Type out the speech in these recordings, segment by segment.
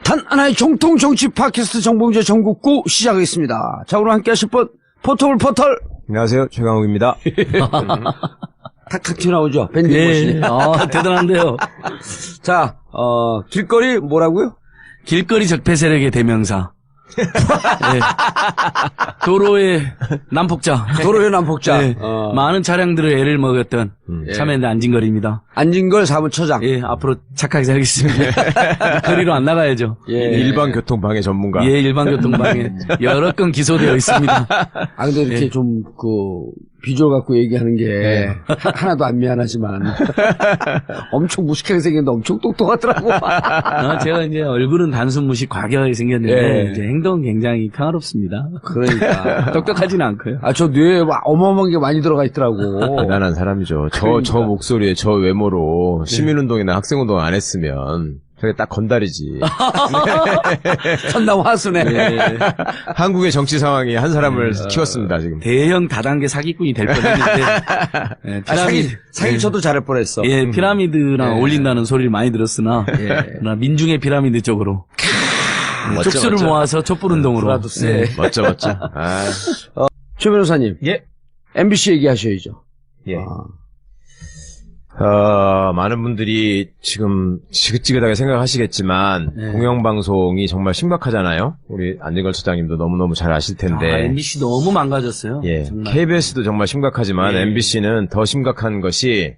단 하나의 정통 정치 팟캐스트 정봉재 전국구 시작하겠습니다. 자, 오늘 함께 하실 분, 포털. 안녕하세요. 최강욱입니다. 탁탁 튀어나오죠? 밴드 예. 머신이. 대단한데요. 자, 길거리 뭐라고요? 길거리 적폐 세력의 대명사. 예. 도로의 난폭자. 도로의 난폭자. 예. 많은 차량들을 애를 먹였던 참여연대 안진걸입니다. 안진걸 사무처장. 예, 앞으로 착하게 살겠습니다. 거리로 안 나가야죠. 예. 일반 교통방해 전문가. 예, 일반교통방해 여러 건 기소되어 있습니다. 아, 근데 이렇게 예. 좀, 비주얼 갖고 얘기하는 게, 하나도 안 미안하지만, 엄청 무식하게 생겼는데 엄청 똑똑하더라고. 제가 이제 얼굴은 단순 무식 과격하게 생겼는데, 예. 이제 행동은 굉장히 평화롭습니다. 그러니까. 똑똑하지는 않고요. 저 뇌에 어마어마한 게 많이 들어가 있더라고. 대단한 사람이죠. 저 목소리에 저 외모로 시민운동이나 학생운동 안 했으면 저게 딱 건달이지. 천남 화수네. 한국의 정치 상황이 한 사람을 키웠습니다, 지금. 대형 다단계 사기꾼이 될 뻔했는데, 예, 사기 쳐도 잘할 뻔했어. 예, 피라미드랑 예. 어울린다는 소리를 많이 들었으나, 그러나 민중의 피라미드 쪽으로 쪽수를 모아서 촛불운동으로. 브라도 세. 멋져. 최 변호사님. 예. MBC 얘기하셔야죠. 예. 많은 분들이 지금 지긋지긋하게 생각하시겠지만, 네. 공영방송이 정말 심각하잖아요? 우리 안진걸 처장님도 너무너무 잘 아실 텐데. MBC 너무 망가졌어요. 예. 정말. KBS도 정말 심각하지만, 예. MBC는 더 심각한 것이,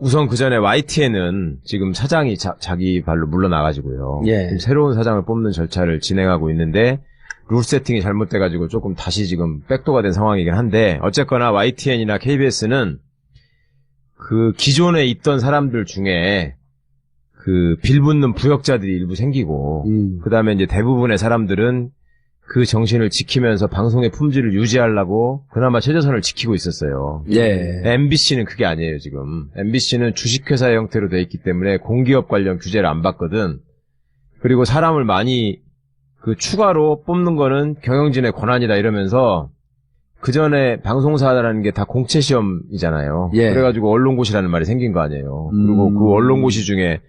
우선 그 전에 YTN은 지금 사장이 자기 발로 물러나가지고요. 예. 지금 새로운 사장을 뽑는 절차를 진행하고 있는데, 룰 세팅이 잘못돼가지고 조금 다시 지금 백도가 된 상황이긴 한데, 어쨌거나 YTN이나 KBS는 그 기존에 있던 사람들 중에 그 빌붙는 부역자들이 일부 생기고, 그 다음에 이제 대부분의 사람들은 그 정신을 지키면서 방송의 품질을 유지하려고 그나마 최저선을 지키고 있었어요. 예. MBC는 그게 아니에요, 지금. MBC는 주식회사 형태로 돼 있기 때문에 공기업 관련 규제를 안 받거든. 그리고 사람을 많이 그 추가로 뽑는 거는 경영진의 권한이다 이러면서 그 전에 방송사라는 게 다 공채 시험이잖아요. 예. 그래가지고 언론고시라는 말이 생긴 거 아니에요. 그리고 그 언론고시 중에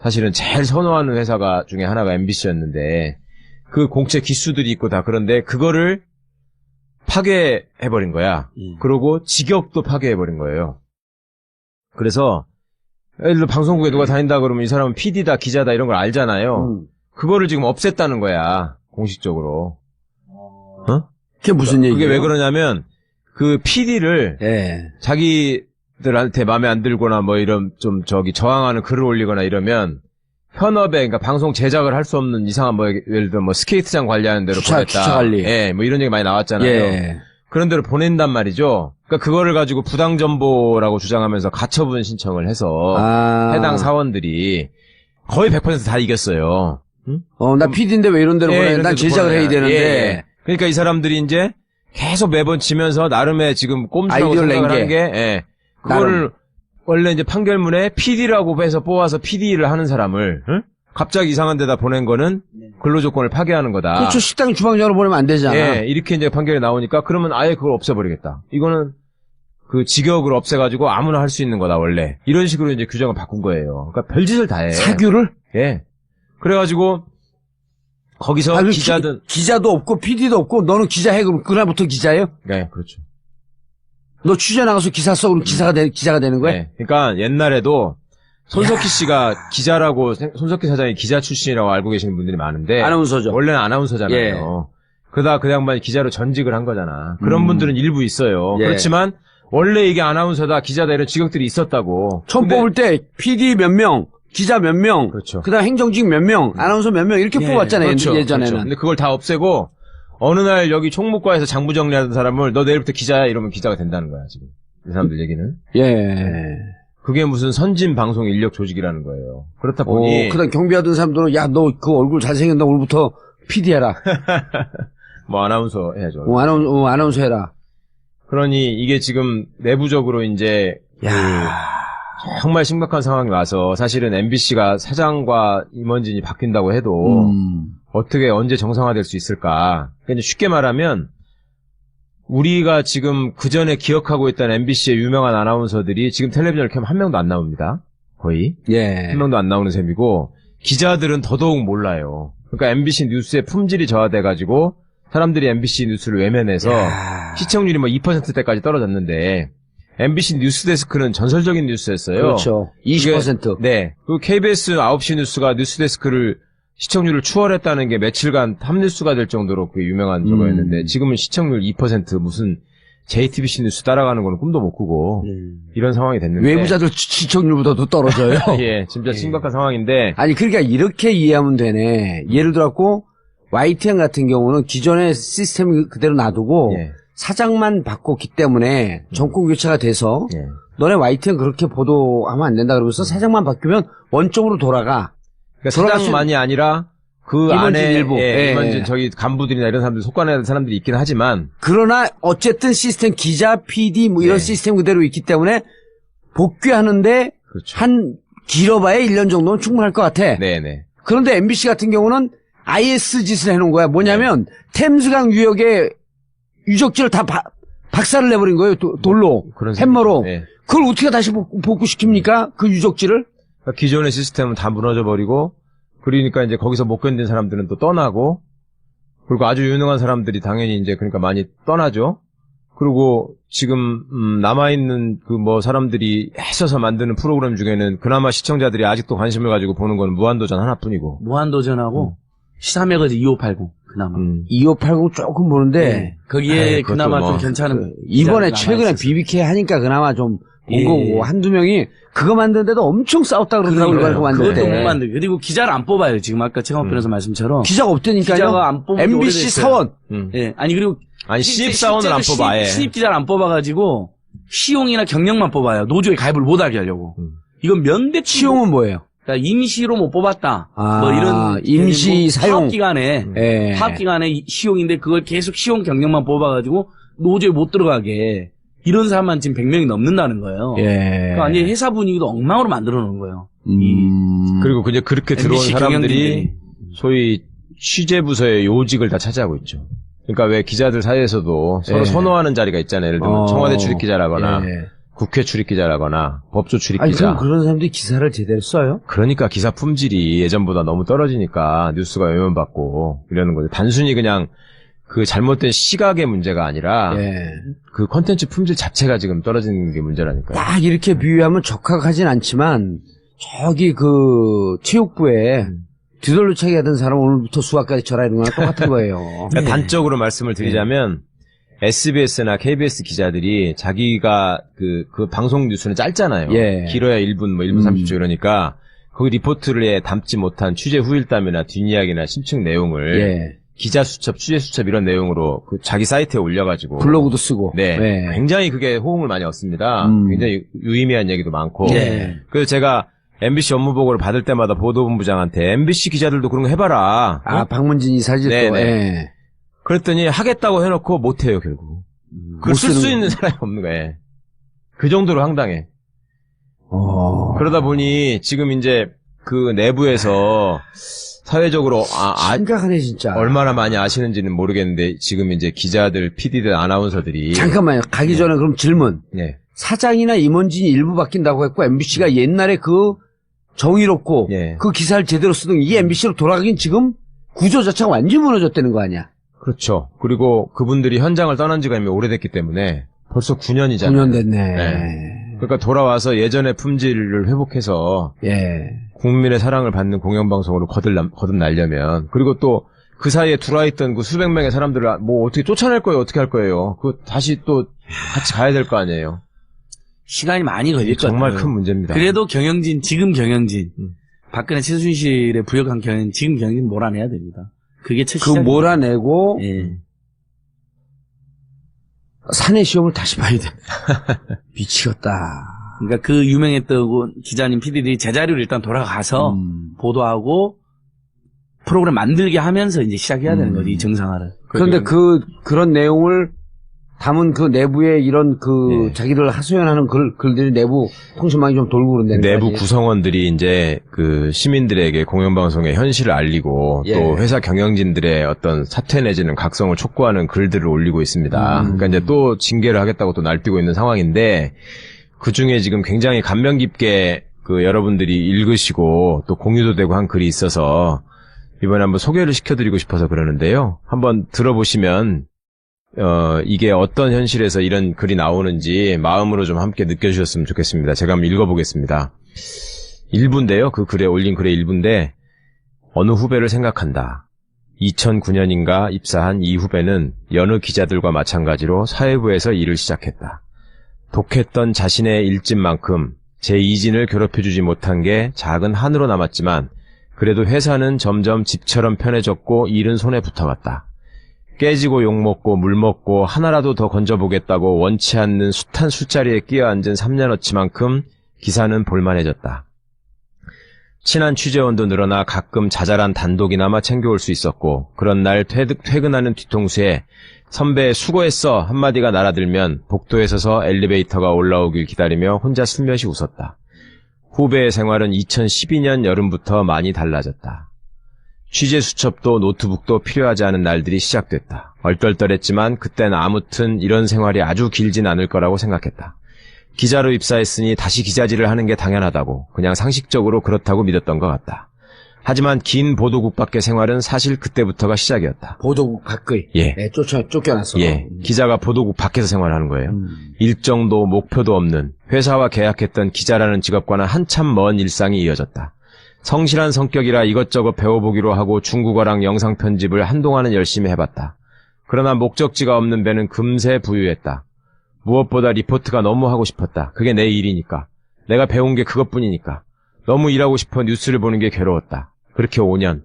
사실은 제일 선호하는 회사가 중에 하나가 MBC였는데 그 공채 기수들이 있고 다 그런데 그거를 파괴해버린 거야. 그리고 직역도 파괴해버린 거예요. 그래서 예를 들어 방송국에 누가 다닌다 그러면 이 사람은 PD다 기자다 이런 걸 알잖아요. 그거를 지금 없앴다는 거야. 공식적으로. 그게 무슨 얘기예요? 그게 왜 그러냐면 그 PD를 예. 자기들한테 마음에 안 들거나 뭐 이런 좀 저항하는 글을 올리거나 이러면 현업에 그러니까 방송 제작을 할 수 없는 이상한 뭐 예를 들어 뭐 스케이트장 관리하는 데로 보냈다. 주차 관리. 예, 뭐 이런 얘기 많이 나왔잖아요. 예. 그런 데로 보낸단 말이죠. 그러니까 그거를 가지고 부당 정보라고 주장하면서 가처분 신청을 해서 해당 사원들이 거의 100% 다 이겼어요. 나 PD인데 왜 이런 데로 보내? 이런 난 데도 제작을 보내야. 해야 되는데. 예. 그러니까 이 사람들이 이제 계속 매번 지면서 나름의 지금 꼼수라고 아이디어를 생각을 낸 하는 게, 예. 그거를 원래 이제 판결문에 PD라고 해서 뽑아서 PD를 하는 사람을, 갑자기 이상한 데다 보낸 거는 근로조건을 파괴하는 거다. 그렇죠. 식당 주방장으로 보내면 안 되잖아. 예, 이렇게 이제 판결이 나오니까 그러면 아예 그걸 없애버리겠다. 이거는 그 직역을 없애가지고 아무나 할 수 있는 거다, 원래. 이런 식으로 이제 규정을 바꾼 거예요. 그러니까 별짓을 다 해. 사규를? 예. 그래가지고, 거기서 기자든. 기자도 없고 PD도 없고 너는 기자해 그럼 그날부터 기자예요? 네, 그렇죠. 너 취재 나가서 기사 써 그럼 기자가 되는 거야? 네. 그러니까 옛날에도 손석희 씨가 기자라고, 손석희 사장이 기자 출신이라고 알고 계시는 분들이 많은데. 아나운서죠. 원래는 아나운서잖아요. 예. 그러다 그 양반이 기자로 전직을 한 거잖아. 그런 분들은 일부 있어요. 예. 그렇지만 원래 이게 아나운서다, 기자다 이런 직업들이 있었다고. 처음 근데 뽑을 때 PD 몇 명, 기자 몇 명, 그렇죠. 그다음 행정직 몇 명, 아나운서 몇 명 이렇게 뽑았잖아요. 그렇죠. 예전에는. 그렇죠. 근데 그걸 다 없애고 어느 날 여기 총무과에서 장부 정리하던 사람을 너 내일부터 기자야 이러면 기자가 된다는 거야, 지금. 이 사람들 얘기는. 예. 그게 무슨 선진 방송 인력 조직이라는 거예요. 그렇다 보니 그다음 경비하던 사람들은 야, 너 그 얼굴 잘생겼다. 오늘부터 PD 해라. 뭐 아나운서 해야죠. 아나운서 해라. 그러니 이게 지금 내부적으로 이제 정말 심각한 상황이 와서 사실은 MBC가 사장과 임원진이 바뀐다고 해도 어떻게 언제 정상화될 수 있을까? 그러니까 이제 쉽게 말하면 우리가 지금 그 전에 기억하고 있던 MBC의 유명한 아나운서들이 지금 텔레비전을 켜면 한 명도 안 나옵니다. 거의. 예. 한 명도 안 나오는 셈이고 기자들은 더더욱 몰라요. 그러니까 MBC 뉴스의 품질이 저하돼가지고 사람들이 MBC 뉴스를 외면해서 시청률이 뭐 2%대까지 떨어졌는데 MBC 뉴스데스크는 전설적인 뉴스였어요. 그렇죠. 20%. 네. 그 KBS 9시 뉴스가 뉴스데스크를 시청률을 추월했다는 게 며칠간 탑뉴스가 될 정도로 그 유명한 저거였는데 지금은 시청률 2% 무슨 JTBC 뉴스 따라가는 거는 꿈도 못 꾸고 이런 상황이 됐는데 외부자들 시청률보다도 떨어져요. 예, 진짜 심각한 상황인데 아니 그러니까 이렇게 이해하면 되네. 예를 들어갖고 YTN 같은 경우는 기존의 시스템 그대로 놔두고 예. 사장만 바꿨기 때문에 정권 교체가 돼서 예. 너네 YTN 그렇게 보도하면 안 된다 그러면서 사장만 바뀌면 원점으로 돌아가. 그러니까 사장만이 아니라 그 임원진 안에 일부. 예, 예. 임원진 저기 간부들이나 이런 사람들 속관해야 될 사람들이 있긴 하지만 그러나 어쨌든 시스템 기자, PD 뭐 이런 네. 시스템 그대로 있기 때문에 복귀하는데 그렇죠. 한 길어봐야 1년 정도는 충분할 것 같아. 네네. 그런데 MBC 같은 경우는 IS 짓을 해놓은 거야. 뭐냐면 템스강 유역에 유적지를 다 박살을 내버린 거예요. 돌로, 그런 햄머로. 네. 그걸 어떻게 다시 복구시킵니까? 그 유적지를? 그러니까 기존의 시스템은 다 무너져 버리고 그러니까 이제 거기서 못 견딘 사람들은 또 떠나고 그리고 아주 유능한 사람들이 당연히 이제 그러니까 많이 떠나죠. 그리고 지금 남아있는 그 뭐 사람들이 애써서 만드는 프로그램 중에는 그나마 시청자들이 아직도 관심을 가지고 보는 건 무한도전 하나뿐이고 무한도전하고 시사매거진 2580 그나마. 2580 조금 보는데 거기에 아이, 그나마 그것도 좀 뭐, 괜찮은 이번에 기자들이 최근에 남아있었어요. BBK 하니까 그나마 좀 본 예. 거고 한두 명이 그거 만드는데도 엄청 싸웠다 그러더라고요. 그러니까요. 그거 만들 그것도 못 때. 만들고 그리고 기자를 안 뽑아요. 지금 아까 최강욱 변호사 말씀처럼 기자가 없다니까요. 기자가 안 뽑은 지 MBC 오래됐어요. 사원. 예, 아니 그리고 아니 신입사원을 안 뽑아 아예. 신입 기자를 안 뽑아가지고 시용이나 경력만 뽑아요. 노조에 가입을 못하게 하려고. 이건 면대 치용은 뭐예요? 그러니까 임시로 못 뽑았다. 아, 뭐 이런 임시 사용. 사업기간에 예. 사업기간에 시용인데 그걸 계속 시용 경력만 뽑아가지고 노조에 못 들어가게 이런 사람만 지금 100명이 넘는다는 거예요. 예. 그러니까 완전히 회사 분위기도 엉망으로 만들어 놓은 거예요. 그리고 이제 그렇게 들어온 MBC 사람들이 경영진들이. 소위 취재부서의 요직을 다 차지하고 있죠. 그러니까 왜 기자들 사이에서도 서로 예. 선호하는 자리가 있잖아요. 예를 들면 청와대 출입기자라거나 예. 국회 출입기자라거나 법조 아니, 출입기자. 그럼 그런 사람들이 기사를 제대로 써요? 그러니까 기사 품질이 예전보다 너무 떨어지니까 뉴스가 외면받고 이러는 거죠. 단순히 그냥 그 잘못된 시각의 문제가 아니라 예. 그 콘텐츠 품질 자체가 지금 떨어지는 게 문제라니까요. 딱 이렇게 비유하면 적합하진 않지만 저기 그 체육부에 뒤돌려차기 하던 사람 오늘부터 수학까지 쳐라 이런 거랑 똑같은 거예요. 그러니까 단적으로 말씀을 드리자면 SBS나 KBS 기자들이 자기가 그 방송 뉴스는 짧잖아요. 예. 길어야 1분, 뭐 1분 30초 이러니까 거기 리포트를 담지 못한 취재 후일담이나 뒷이야기나 심층 내용을 예. 기자 수첩, 취재 수첩 이런 내용으로 그 자기 사이트에 올려가지고 블로그도 쓰고. 네, 예. 굉장히 그게 호응을 많이 얻습니다. 굉장히 유의미한 얘기도 많고. 예. 그래서 제가 MBC 업무 보고를 받을 때마다 보도본부장한테 MBC 기자들도 그런 거 해봐라. 아, 박문진 이사지 또. 네네. 예. 그랬더니 하겠다고 해놓고 못해요 결국. 그걸 쓸 수 있는 사람이 없는 거예요. 그 정도로 황당해. 그러다 보니 지금 이제 그 내부에서 사회적으로 심각하네 진짜. 얼마나 많이 아시는지는 모르겠는데 지금 이제 기자들, PD들, 아나운서들이 잠깐만요. 가기 전에 그럼 질문. 네. 사장이나 임원진이 일부 바뀐다고 했고 MBC가 옛날에 그 정의롭고 예. 그 기사를 제대로 쓰던 이 MBC로 돌아가긴 지금 구조 자체가 완전히 무너졌다는 거 아니야? 그렇죠. 그리고 그분들이 현장을 떠난 지가 이미 오래됐기 때문에 벌써 9년이잖아요. 9년 됐네. 네. 그러니까 돌아와서 예전의 품질을 회복해서 예. 국민의 사랑을 받는 공영방송으로 거듭나려면 그리고 또 그 사이에 들어와있던 그 수백 명의 사람들을 뭐 어떻게 쫓아낼 거예요? 어떻게 할 거예요? 그 다시 또 같이 가야 될 거 아니에요? 시간이 많이 걸릴 것 정말 같아요. 큰 문제입니다. 그래도 지금 경영진, 박근혜 최순실에 부역한 지금 경영진 몰아내야 됩니다. 그게 첫 그 시작입니다. 몰아내고 예. 사내 시험을 다시 봐야 돼. 미치겠다. 그러니까 그 유명했던 기자님, PD들이 제자리로 일단 돌아가서 보도하고 프로그램 만들게 하면서 이제 시작해야 되는 거지, 이 정상화를. 그런데 그런 내용을 담은 그 내부에 이런 그 네. 자기를 하소연하는 글들이 내부 통신망이 좀 돌고 그런다는 내부 거지. 구성원들이 이제 그 시민들에게 공영방송의 현실을 알리고 예. 또 회사 경영진들의 어떤 사퇴 내지는 각성을 촉구하는 글들을 올리고 있습니다. 그러니까 이제 또 징계를 하겠다고 또 날뛰고 있는 상황인데 그 중에 지금 굉장히 감명 깊게 그 여러분들이 읽으시고 또 공유도 되고 한 글이 있어서 이번에 한번 소개를 시켜드리고 싶어서 그러는데요. 한번 들어보시면 이게 어떤 현실에서 이런 글이 나오는지 마음으로 좀 함께 느껴주셨으면 좋겠습니다. 제가 한번 읽어보겠습니다. 일부인데요. 그 글에 올린 글의 일부인데 어느 후배를 생각한다. 2009년인가 입사한 이 후배는 여느 기자들과 마찬가지로 사회부에서 일을 시작했다. 독했던 자신의 일진만큼 제 이진을 괴롭혀주지 못한 게 작은 한으로 남았지만 그래도 회사는 점점 집처럼 편해졌고 일은 손에 붙어갔다. 깨지고 욕먹고 물먹고 하나라도 더 건져보겠다고 원치 않는 숱한 술자리에 끼어앉은 3년어치만큼 기사는 볼만해졌다. 친한 취재원도 늘어나 가끔 자잘한 단독이나마 챙겨올 수 있었고 그런 날 퇴근하는 뒤통수에 선배 수고했어 한마디가 날아들면 복도에 서서 엘리베이터가 올라오길 기다리며 혼자 슬며시 웃었다. 후배의 생활은 2012년 여름부터 많이 달라졌다. 취재 수첩도 노트북도 필요하지 않은 날들이 시작됐다. 얼떨떨했지만 그땐 아무튼 이런 생활이 아주 길진 않을 거라고 생각했다. 기자로 입사했으니 다시 기자질을 하는 게 당연하다고 그냥 상식적으로 그렇다고 믿었던 것 같다. 하지만 긴 보도국 밖의 생활은 사실 그때부터가 시작이었다. 보도국 밖의. 예. 네, 쫓겨났어. 예. 기자가 보도국 밖에서 생활하는 거예요. 일정도 목표도 없는 회사와 계약했던 기자라는 직업과는 한참 먼 일상이 이어졌다. 성실한 성격이라 이것저것 배워보기로 하고 중국어랑 영상 편집을 한동안은 열심히 해봤다. 그러나 목적지가 없는 배는 금세 부유했다. 무엇보다 리포트가 너무 하고 싶었다. 그게 내 일이니까. 내가 배운 게 그것뿐이니까. 너무 일하고 싶어 뉴스를 보는 게 괴로웠다. 그렇게 5년.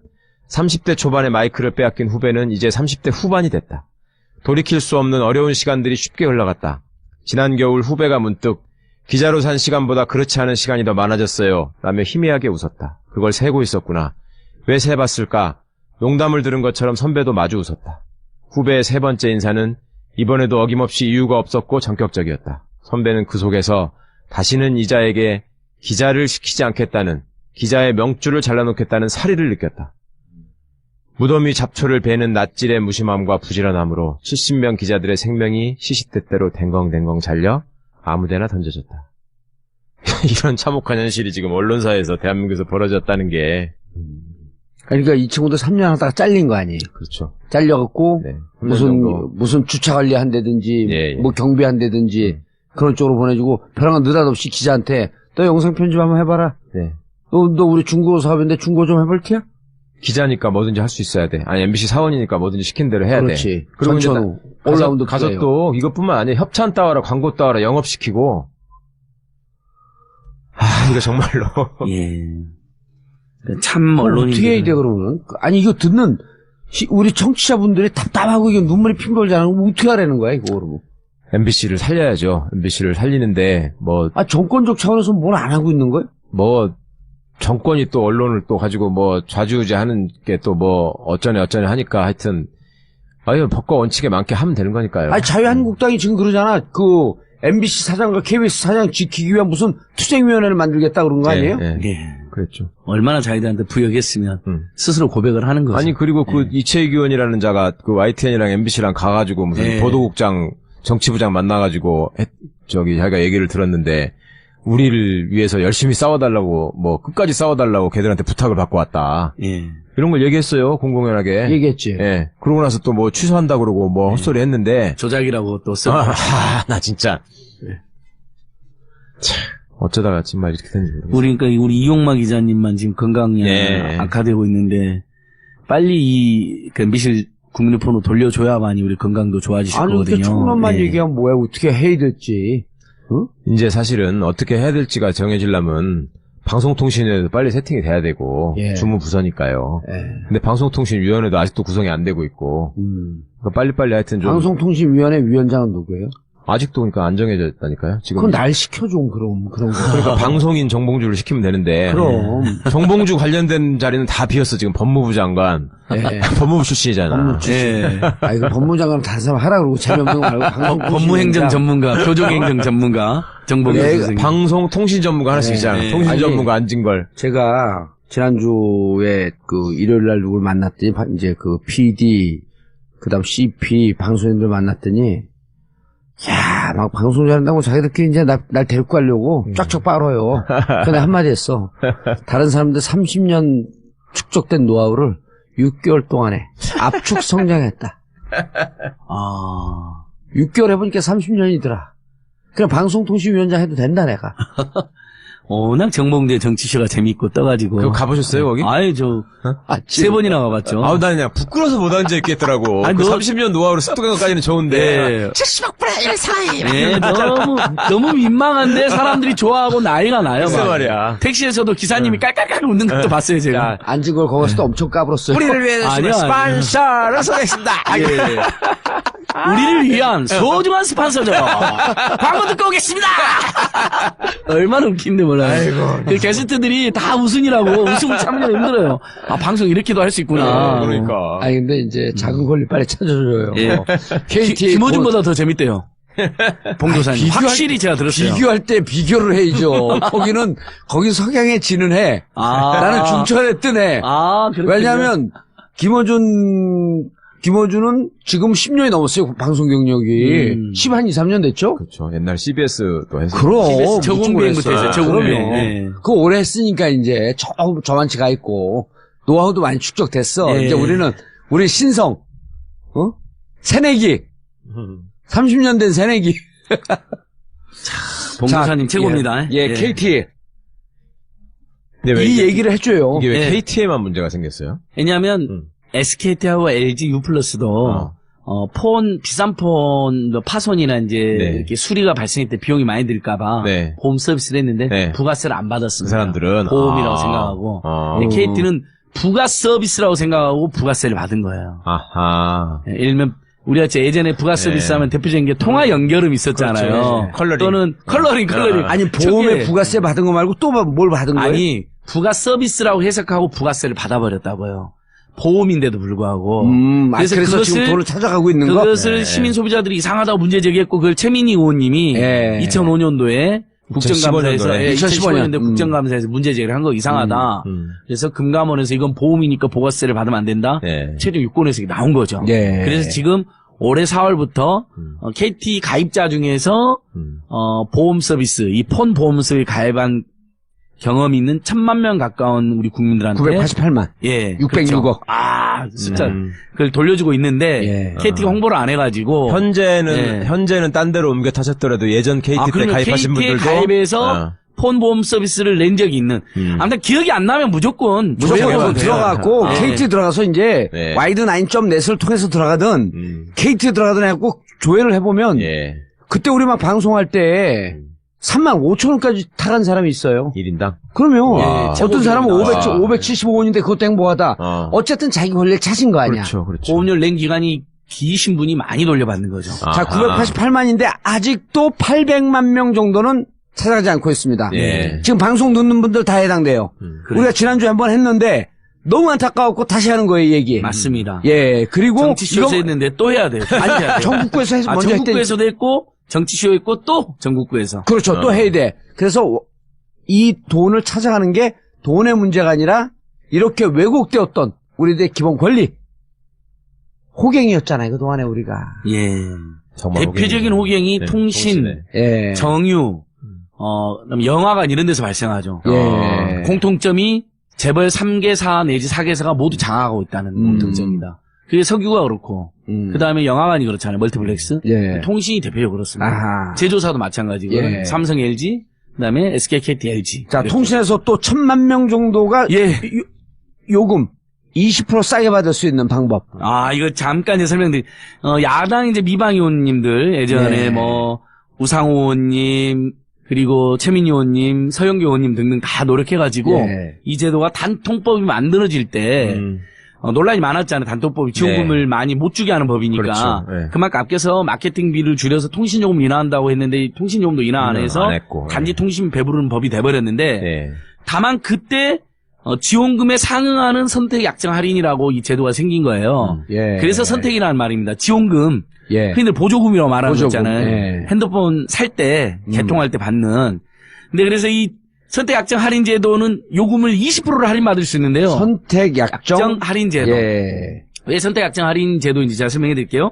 30대 초반에 마이크를 빼앗긴 후배는 이제 30대 후반이 됐다. 돌이킬 수 없는 어려운 시간들이 쉽게 흘러갔다. 지난 겨울 후배가 문득 기자로 산 시간보다 그렇지 않은 시간이 더 많아졌어요. 라며 희미하게 웃었다. 그걸 세고 있었구나. 왜 세봤을까? 농담을 들은 것처럼 선배도 마주 웃었다. 후배의 세 번째 인사는 이번에도 어김없이 이유가 없었고 전격적이었다. 선배는 그 속에서 다시는 이자에게 기자를 시키지 않겠다는, 기자의 명줄을 잘라놓겠다는 사리를 느꼈다. 무더미 잡초를 베는 낯질의 무심함과 부지런함으로 70명 기자들의 생명이 시시때때로 댕겅댕겅 잘려 아무데나 던져졌다. 이런 참혹한 현실이 지금 언론사에서 대한민국에서 벌어졌다는 게. 그러니까 이 친구도 3년 하다가 잘린 거 아니에요? 그렇죠. 잘려갖고 네, 무슨 주차 관리한다든지 예, 예. 뭐 경비한다든지 그런 쪽으로 보내주고 벼랑은 느닷없이 기자한테 너 영상 편집 한번 해봐라. 네. 너 우리 중국어 사업인데 중국어 좀 해볼 티야? 기자니까 뭐든지 할 수 있어야 돼. 아니 MBC 사원이니까 뭐든지 시킨 대로 해야 그렇지. 돼. 그리고 이제 전천후 올라운드 가서 플레이어. 또 이것뿐만 아니라 협찬 따와라, 광고 따와라, 영업시키고. 이거 정말로. 예. 참 언론이 어떻게 해야 돼 그러면? 아니 이거 듣는 우리 청취자분들이 답답하고 이게 눈물이 핑돌잖아. 어떻게 하라는 거야 이거 그러면? MBC를 살려야죠. MBC를 살리는데 정권적 차원에서 뭘 안 하고 있는 거야? 정권이 또 언론을 또 가지고 좌지우지하는 게 또 어쩌네 하니까 하여튼 법과 원칙에 맞게 하면 되는 거니까요. 자유한국당이 지금 그러잖아. 그 MBC 사장과 KBS 사장 지키기 위한 무슨 투쟁위원회를 만들겠다 그런 거 아니에요? 예. 예. 그랬죠. 얼마나 자기들한테 부역했으면 스스로 고백을 하는 거죠. 아니 그리고 그 이채익 의원이라는 자가 그 YTN이랑 MBC랑 가가지고 무슨 예. 보도국장 정치부장 만나가지고 자기가 얘기를 들었는데 우리를 위해서 열심히 싸워달라고 끝까지 싸워달라고 걔들한테 부탁을 받고 왔다. 예. 이런 걸 얘기했어요. 공공연하게. 얘기했지. 예. 그러고 나서 또 취소한다 그러고 헛소리 했는데. 조작이라고 또 쓰고. 나 진짜. 참, 어쩌다가 정말 이렇게 된지 모르겠어요. 그러니까 우리 이용마 기자님만 지금 건강이 예. 악화되고 있는데 빨리 그 MBC 국민의폰으로 돌려줘야만이 우리 건강도 좋아지실 아니 거거든요. 이렇게 조금만 예. 얘기하면 뭐야 어떻게 해야 될지. 응? 이제 사실은 어떻게 해야 될지가 정해지려면 방송통신위원회도 빨리 세팅이 돼야 되고 예. 주무부서니까요. 예. 근데 방송통신위원회도 아직도 구성이 안 되고 있고 그러니까 빨리빨리 하여튼 좀 방송통신위원회 위원장은 누구예요? 아직도 그러니까 안 정해졌다니까요. 지금 그건 날 시켜줘 그런 거. 그러니까 방송인 정봉주를 시키면 되는데 그럼. 정봉주 관련된 자리는 다 비었어. 지금 법무부 장관 예. 법무부 출신이잖아. 법무 출신. 예. 이거 법무장관 다른 사람 하라 그러고 재미없는 거 말고 법무행정 전문가, 표적행정 전문가, 정봉주 네, 선생님. 방송통신 전문가 하나씩 있잖아. 네. 통신 아니, 전문가 앉은 걸. 제가 지난주에 그 일요일 날 누굴 만났더니 이제 그 PD 그다음 CP 방송인들 만났더니 야, 막 방송 잘한다고 자기들끼리 이제 날 데리고 가려고 쫙쫙 빨아요. 근데 한마디 했어. 다른 사람들 30년 축적된 노하우를 6개월 동안에 압축 성장했다. 6개월 해보니까 30년이더라. 그냥 방송통신위원장 해도 된다, 내가. 워낙 정봉재 정치쇼가 재밌고 떠가지고. 그거 가보셨어요, 거기? 아유, 세 번이나 가봤죠. 아우, 난 그냥 부끄러워서 못 앉아있겠더라고. 아니, 그 너- 30년 노하우로 습득한것까지는 좋은데. 네. 70억불의 사이. 네, 너무 민망한데 사람들이 좋아하고 난리가 나요. 글쎄 막. 말이야. 택시에서도 기사님이 깔깔깔 웃는 것도 봤어요, 제가. 앉은 걸 거기서도 엄청 까불었어요. 우리를 위해 아니요, 스폰서를 소개했습니다. 예. 우리를 위한 소중한 스폰서죠. 광고 듣고 오겠습니다. 얼마나 웃긴데 몰라요. 그 게스트들이 다 웃으니라고 웃음을 참으려 힘들어요. 아, 방송 이렇게도 할 수 있구나. 그러니까. 아니, 근데 이제 작은 권리 빨리 찾아줘요. 예. KT 김호준보다 더 재밌대요. 봉도사님. 확실히 제가 들었어요. 비교할 때 비교를 해야죠. 거긴 석양에 해. 나는 중천에 뜨네. 그렇군요. 왜냐면, 김어준은 지금 10년이 넘었어요, 방송 경력이. 10한 2, 3년 됐죠? 그렇죠. 옛날 CBS도 했어요. 그럼. CBS 저공비행부터 했어요, 저공비행. 그럼요. 예. 그거 오래 했으니까 이제 저만치 가 있고, 노하우도 많이 축적됐어. 예. 이제 우리 신성, 새내기. 30년 된 새내기. 봉도사님 최고입니다. 예, KT. 근데 왜 이 이게, 얘기를 해줘요. 이게 왜 예. KT에만 문제가 생겼어요? 왜냐하면 SKT하고 LG U+도 비싼 폰 파손이나 이제 네. 이렇게 수리가 발생할 때 비용이 많이 들까봐 네. 보험 서비스를 했는데 네. 부가세를 안 그 받았습니다. 사람들은. 보험이라고 생각하고 근데 KT는 부가 서비스라고 생각하고 부가세를 받은 거예요. 아하. 예, 예를 들면 우리가 예전에 부가 서비스 네. 하면 대표적인 게 통화 연결음 있었잖아요. 그렇죠. 컬러링. 또는 컬러링. 아니, 보험에 저게- 부가세 받은 거 말고 또 뭘 받은 거예요? 아니 부가 서비스라고 해석하고 부가세를 받아버렸다고요. 보험인데도 불구하고. 그래서 지금 돈을 찾아가고 있는 거? 그것을 네. 시민 소비자들이 이상하다고 문제 제기했고 그걸 최민희 의원님이 네. 2005년도에 국정감사에서 2015년도에. 2015년도에 국정감사에서 문제 제기를 한 거 이상하다. 그래서 금감원에서 이건 보험이니까 부가세를 받으면 안 된다. 네. 최종 유권에서 이게 나온 거죠. 예. 그래서 지금 올해 4월부터 KT 가입자 중에서 보험 서비스, 이 폰 보험 서비스 가입한 경험이 있는 1,000만 명 가까운 우리 국민들한테 988만. 예, 606억. 그렇죠. 진짜 그걸 돌려주고 있는데 예. KT가 홍보를 안 해가지고 현재는 딴 데로 옮겨 타셨더라도 예전 KT 때 그러면 가입하신 KT에 분들도 가입해서 폰 보험 서비스를 낸 적이 있는. 아무튼 기억이 안 나면 무조건 무조건 조회해도 돼요. 들어가고 네. KT 들어가서 이제 네. 와이드 9.net을 통해서 들어가든 KT 들어가든 해갖고 조회를 해보면 예. 그때 우리 막 방송할 때 35,000원까지 타간 사람이 있어요. 1인당? 그러면 예, 어떤 사람은 와. 575원인데 그것도 행복하다. 어쨌든 자기 권리를 찾은 거 아니야. 그렇죠, 그렇죠. 보험료 낸 기간이 기신 분이 많이 돌려받는 거죠. 자, 988만인데 아직도 800만 명 정도는 찾아가지 않고 있습니다. 예. 지금 방송 듣는 분들 다 해당돼요. 그래. 우리가 지난주에 한번 했는데 너무 안타까웠고 다시 하는 거예요, 이 얘기. 맞습니다. 예, 그리고 정치쇼에서 했는데 또 해야 돼요. 다시 해야 돼요. 전국구에서 해서 먼저 했대. 전국구에서도 했고 정치쇼 했고 또 전국구에서. 그렇죠. 또 해야 돼. 그래서 이 돈을 찾아가는 게 돈의 문제가 아니라 이렇게 왜곡되었던 우리들의 기본 권리. 호갱이었잖아요, 그동안에 우리가. 예. 정말 대표적인 호갱이 네, 통신, 통신에. 예. 정유, 그다음에 영화관 이런 데서 발생하죠. 예. 공통점이 재벌 3개사 내지 4개사가 모두 장악하고 있다는 공통점입니다. 그게 석유가 그렇고, 그 다음에 영화관이 그렇잖아요. 멀티플렉스. 예. 통신이 대표적으로 그렇습니다. 아하. 제조사도 마찬가지고, 예. 삼성 LG, 그 다음에 SK, KT, LG. 자, 이렇게. 통신에서 또 1,000만 명 정도가 예. 요금 20% 싸게 받을 수 있는 방법. 이거 잠깐 설명드릴, 야당 이제 미방 의원님들, 예전에 예. 우상호 의원님, 그리고 최민희 의원님, 서영교 의원님 등등 다 노력해가지고, 예. 이 제도가 단통법이 만들어질 때, 논란이 많았잖아요. 단통법이 지원금을 많이 못 주게 하는 법이니까. 그렇죠. 네. 그만큼 아껴서 마케팅비를 줄여서 통신요금 인하한다고 했는데, 이 통신요금도 인하 안 해서, 안 했고. 단지 통신 배부르는 법이 돼버렸는데, 예. 다만 그때, 지원금에 상응하는 선택 약정 할인이라고 이 제도가 생긴 거예요. 예. 그래서 선택이라는 말입니다. 지원금. 예. 흔히들 보조금이라고 말하는 거 보조금, 있잖아요. 예. 핸드폰 살 때, 개통할 때 받는. 근데 그래서 이 선택 약정 할인 제도는 요금을 20%를 할인받을 수 있는데요. 선택 약정 할인 제도. 예. 왜 선택 약정 할인 제도인지 제가 설명해 드릴게요.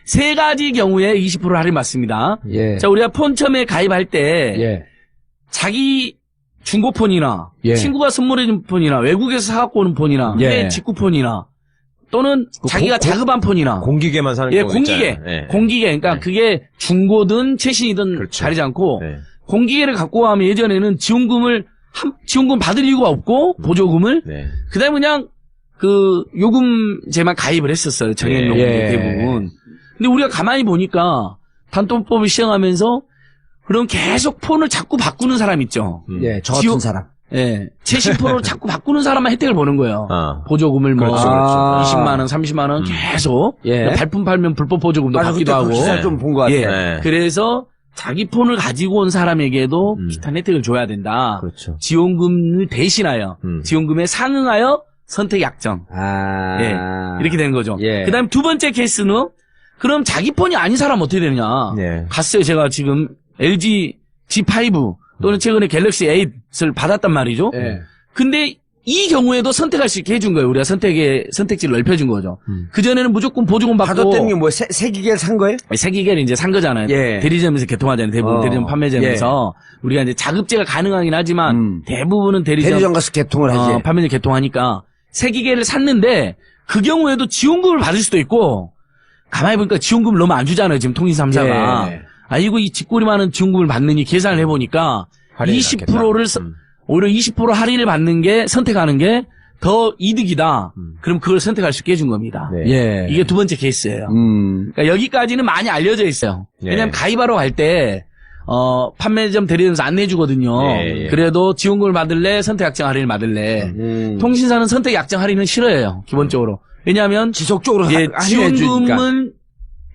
세 가지 경우에 20% 할인 받습니다. 예. 자, 우리가 폰 처음에 가입할 때 예. 자기 중고폰이나 예. 친구가 선물해준 폰이나 외국에서 사갖고 오는 폰이나 예. 해외 직구폰이나 또는 자기가 자급한 폰이나 공기계만 사는 예, 경우 공기계. 있잖아요. 예. 공기계. 그러니까 네. 그게 중고든 최신이든 그렇죠. 가리지 않고 네. 공기계를 갖고 가면 예전에는 지원금 받을 이유가 없고 보조금을 네. 그다음에 그냥 그 요금제만 가입을 했었어요. 정액요금 예. 대부분. 근데 우리가 가만히 보니까 단통법을 시행하면서 그럼 계속 폰을 자꾸 바꾸는 사람 있죠. 예, 저 같은 지원- 사람. 예. 최신 폰을 자꾸 바꾸는 사람만 혜택을 보는 거예요. 아. 보조금을 뭐 그렇죠, 그렇죠. 20만 원, 30만 원 계속 예. 발품 팔면 불법 보조금도 맞아, 받기도 그때 하고. 그 기사 좀 본 것 같아요. 예. 네. 그래서 자기 폰을 가지고 온 사람에게도 비슷한 혜택을 줘야 된다. 그렇죠. 지원금을 대신하여 지원금에 상응하여 선택 약정. 아. 예. 이렇게 되는 거죠. 예. 그다음 두 번째 케이스는 그럼 자기 폰이 아닌 사람 어떻게 되느냐. 예. 갔어요. 제가 지금 LG G5 또는 최근에 갤럭시 8을 받았단 말이죠. 예. 근데 이 경우에도 선택할 수 있게 해준 거예요. 우리가 선택지를 넓혀준 거죠. 그전에는 무조건 보조금 받고. 받았다는 게 뭐, 새 기계를 산 거예요? 세기계를 이제 산 거잖아요. 예. 대리점에서 개통하잖아요. 대부분 대리점 판매점에서. 우리가 이제 자급제가 가능하긴 하지만 대부분은 대리점 가서 개통을 하지. 판매점 개통하니까 세기계를 샀는데 그 경우에도 지원금을 받을 수도 있고 가만히 보니까 지원금을 너무 안 주잖아요. 지금 통신 3사가. 예. 아이고 이 뒷골이 많은 지원금을 받느니 계산을 해보니까 할인이 20%를 오히려 20% 할인을 받는 게 선택하는 게 더 이득이다. 그럼 그걸 선택할 수 있게 해준 겁니다. 네. 예. 이게 두 번째 케이스예요. 그러니까 여기까지는 많이 알려져 있어요. 예. 왜냐하면 가입하러 갈 때 판매점 대리점에서 안내해주거든요. 예, 예. 그래도 지원금을 받을래 선택 약정 할인을 받을래. 통신사는 선택 약정 할인은 싫어해요. 기본적으로. 왜냐하면 지속적으로 예, 할인해 주니까. 지원금은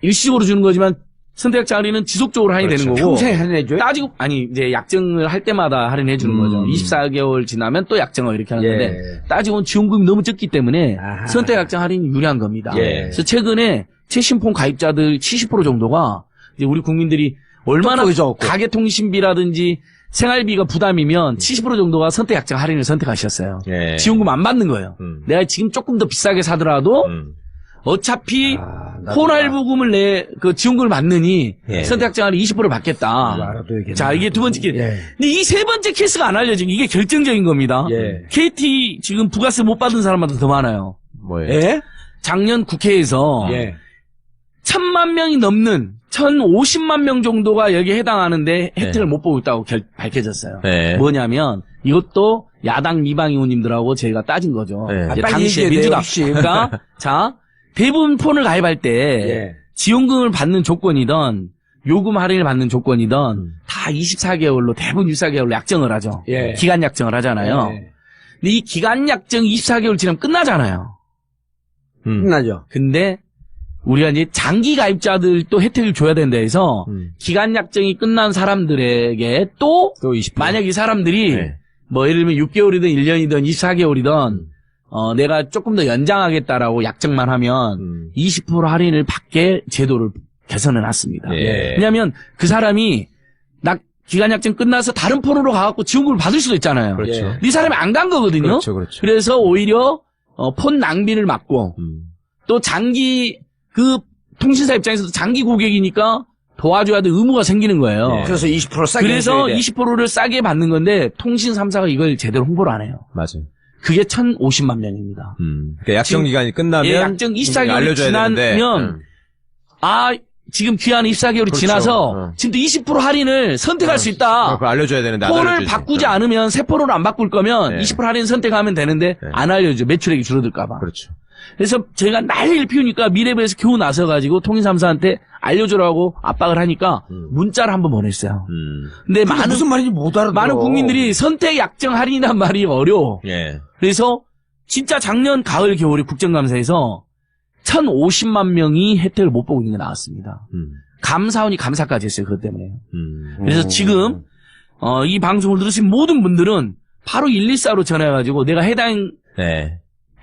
일시적으로 주는 거지만 선택 약정 할인은 지속적으로 할인이 그렇죠. 되는 거고. 평생 할인해 줘요? 따지고 이제 약정을 할 때마다 할인해 주는 거죠. 24개월 지나면 또 약정을 이렇게 하는 건데 예. 따지고 보면 지원금이 너무 적기 때문에 아하. 선택 약정 할인이 유리한 겁니다. 예. 그래서 최근에 최신폰 가입자들 70% 정도가 이제 우리 국민들이 얼마나 똑똑히 적었고. 가계통신비라든지 생활비가 부담이면 70% 정도가 선택 약정 할인을 선택하셨어요. 예. 지원금 안 받는 거예요. 내가 지금 조금 더 비싸게 사더라도 어차피 폰 할부금을 그 지원금을 받느니 예. 선택장을 20% 받겠다. 알아둬야겠네. 자, 이게 두 번째 케이스. 예. 근데 이 세 번째 케이스가 안 알려진 게 이게 결정적인 겁니다. 예. KT 지금 부가세 못 받은 사람보다 더 많아요. 뭐예요? 예? 작년 국회에서 예. 1,000만 명이 넘는 1,050만 명 정도가 여기에 해당하는데 혜택을 못 보고 있다고 밝혀졌어요. 네. 뭐냐면 이것도 야당 미방 의원님들하고 저희가 따진 거죠. 네. 이제 빨리 당시에 얘기해야 민주당. 돼요, 혹시. 그러니까 자 대부분 폰을 가입할 때 예. 지원금을 받는 조건이든 요금 할인을 받는 조건이든 다 24개월로 대부분 24개월로 약정을 하죠. 예. 기간 약정을 하잖아요. 예. 근데 이 기간 약정 24개월 지나면 끝나잖아요. 끝나죠. 근데 우리가 이제 장기 가입자들도 혜택을 줘야 된다 해서 기간 약정이 끝난 사람들에게 또 또 20%. 만약 이 사람들이 네. 뭐 예를 들면 6개월이든 1년이든 24개월이든 내가 조금 더 연장하겠다라고 약정만 하면 20% 할인을 받게 제도를 개선해 놨습니다. 예. 왜냐하면 그 사람이 기간 약정 끝나서 다른 폰으로 가갖고 지원금을 받을 수도 있잖아요. 그렇죠. 예. 이 사람이 안 간 거거든요. 그렇죠, 그렇죠. 그래서 오히려 폰 낭비를 막고 또 장기 그 통신사 입장에서도 장기 고객이니까 도와줘야 될 의무가 생기는 거예요. 예. 그래서 20% 싸게 그래서 해줘야 돼. 20%를 싸게 받는 건데 통신 3사가 이걸 제대로 홍보를 안 해요. 맞아요. 그게 1,050만 명입니다. 그러니까 약정 기간이 끝나면 예, 약정 24개월이 알려줘야 되는데, 지나면 지금 귀한 24개월이 그렇죠. 지나서 지금도 20% 할인을 선택할 수 있다. 그걸 알려줘야 되는데 안 폰을 알려주지. 바꾸지 않으면 새 폰으로 안 바꿀 거면 네. 20% 할인 선택하면 되는데 네. 안 알려줘. 매출액이 줄어들까 봐. 그렇죠. 그래서 저희가 난리를 피우니까 미래부에서 겨우 나서가지고 통신3사한테 알려주라고 압박을 하니까 문자를 한번 보냈어요. 근데 많은 무슨 말인지 못 알아들어. 많은 국민들이 선택 약정 할인이란 말이 어려워. 예. 그래서 진짜 작년 가을 겨울에 국정감사에서 1,050만 명이 혜택을 못 보고 있는 게 나왔습니다. 감사원이 감사까지 했어요. 그것 때문에. 그래서 지금 이 방송을 들으신 모든 분들은 바로 114로 전화해가지고 내가 네.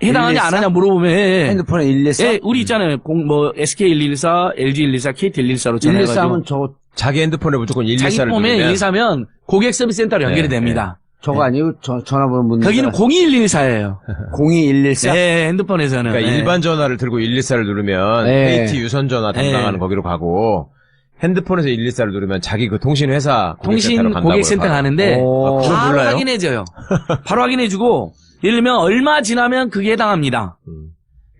해당하냐 114? 안 하냐 물어보면 핸드폰에 114? 예, 우리 있잖아요. SK114, LG114, KT114로 전화해가지고 114면 저 자기 핸드폰에 무조건 자기 114를 폼에 누르면 114면 고객 서비스 센터로 연결이 네, 됩니다. 저거 아니고 전화번호 묻는 거기는 02114예요. 02114? 네, 핸드폰에서는. 그러니까 네. 일반 전화를 들고 114를 누르면 네. KT 유선 전화 담당하는 네. 거기로 가고 핸드폰에서 114를 누르면 자기 그 통신 회사 통신 간다고요, 고객센터 바로. 가는데 오. 그건 바로 몰라요? 확인해줘요. 바로 확인해주고 예를 들면 얼마 지나면 그게 해당합니다.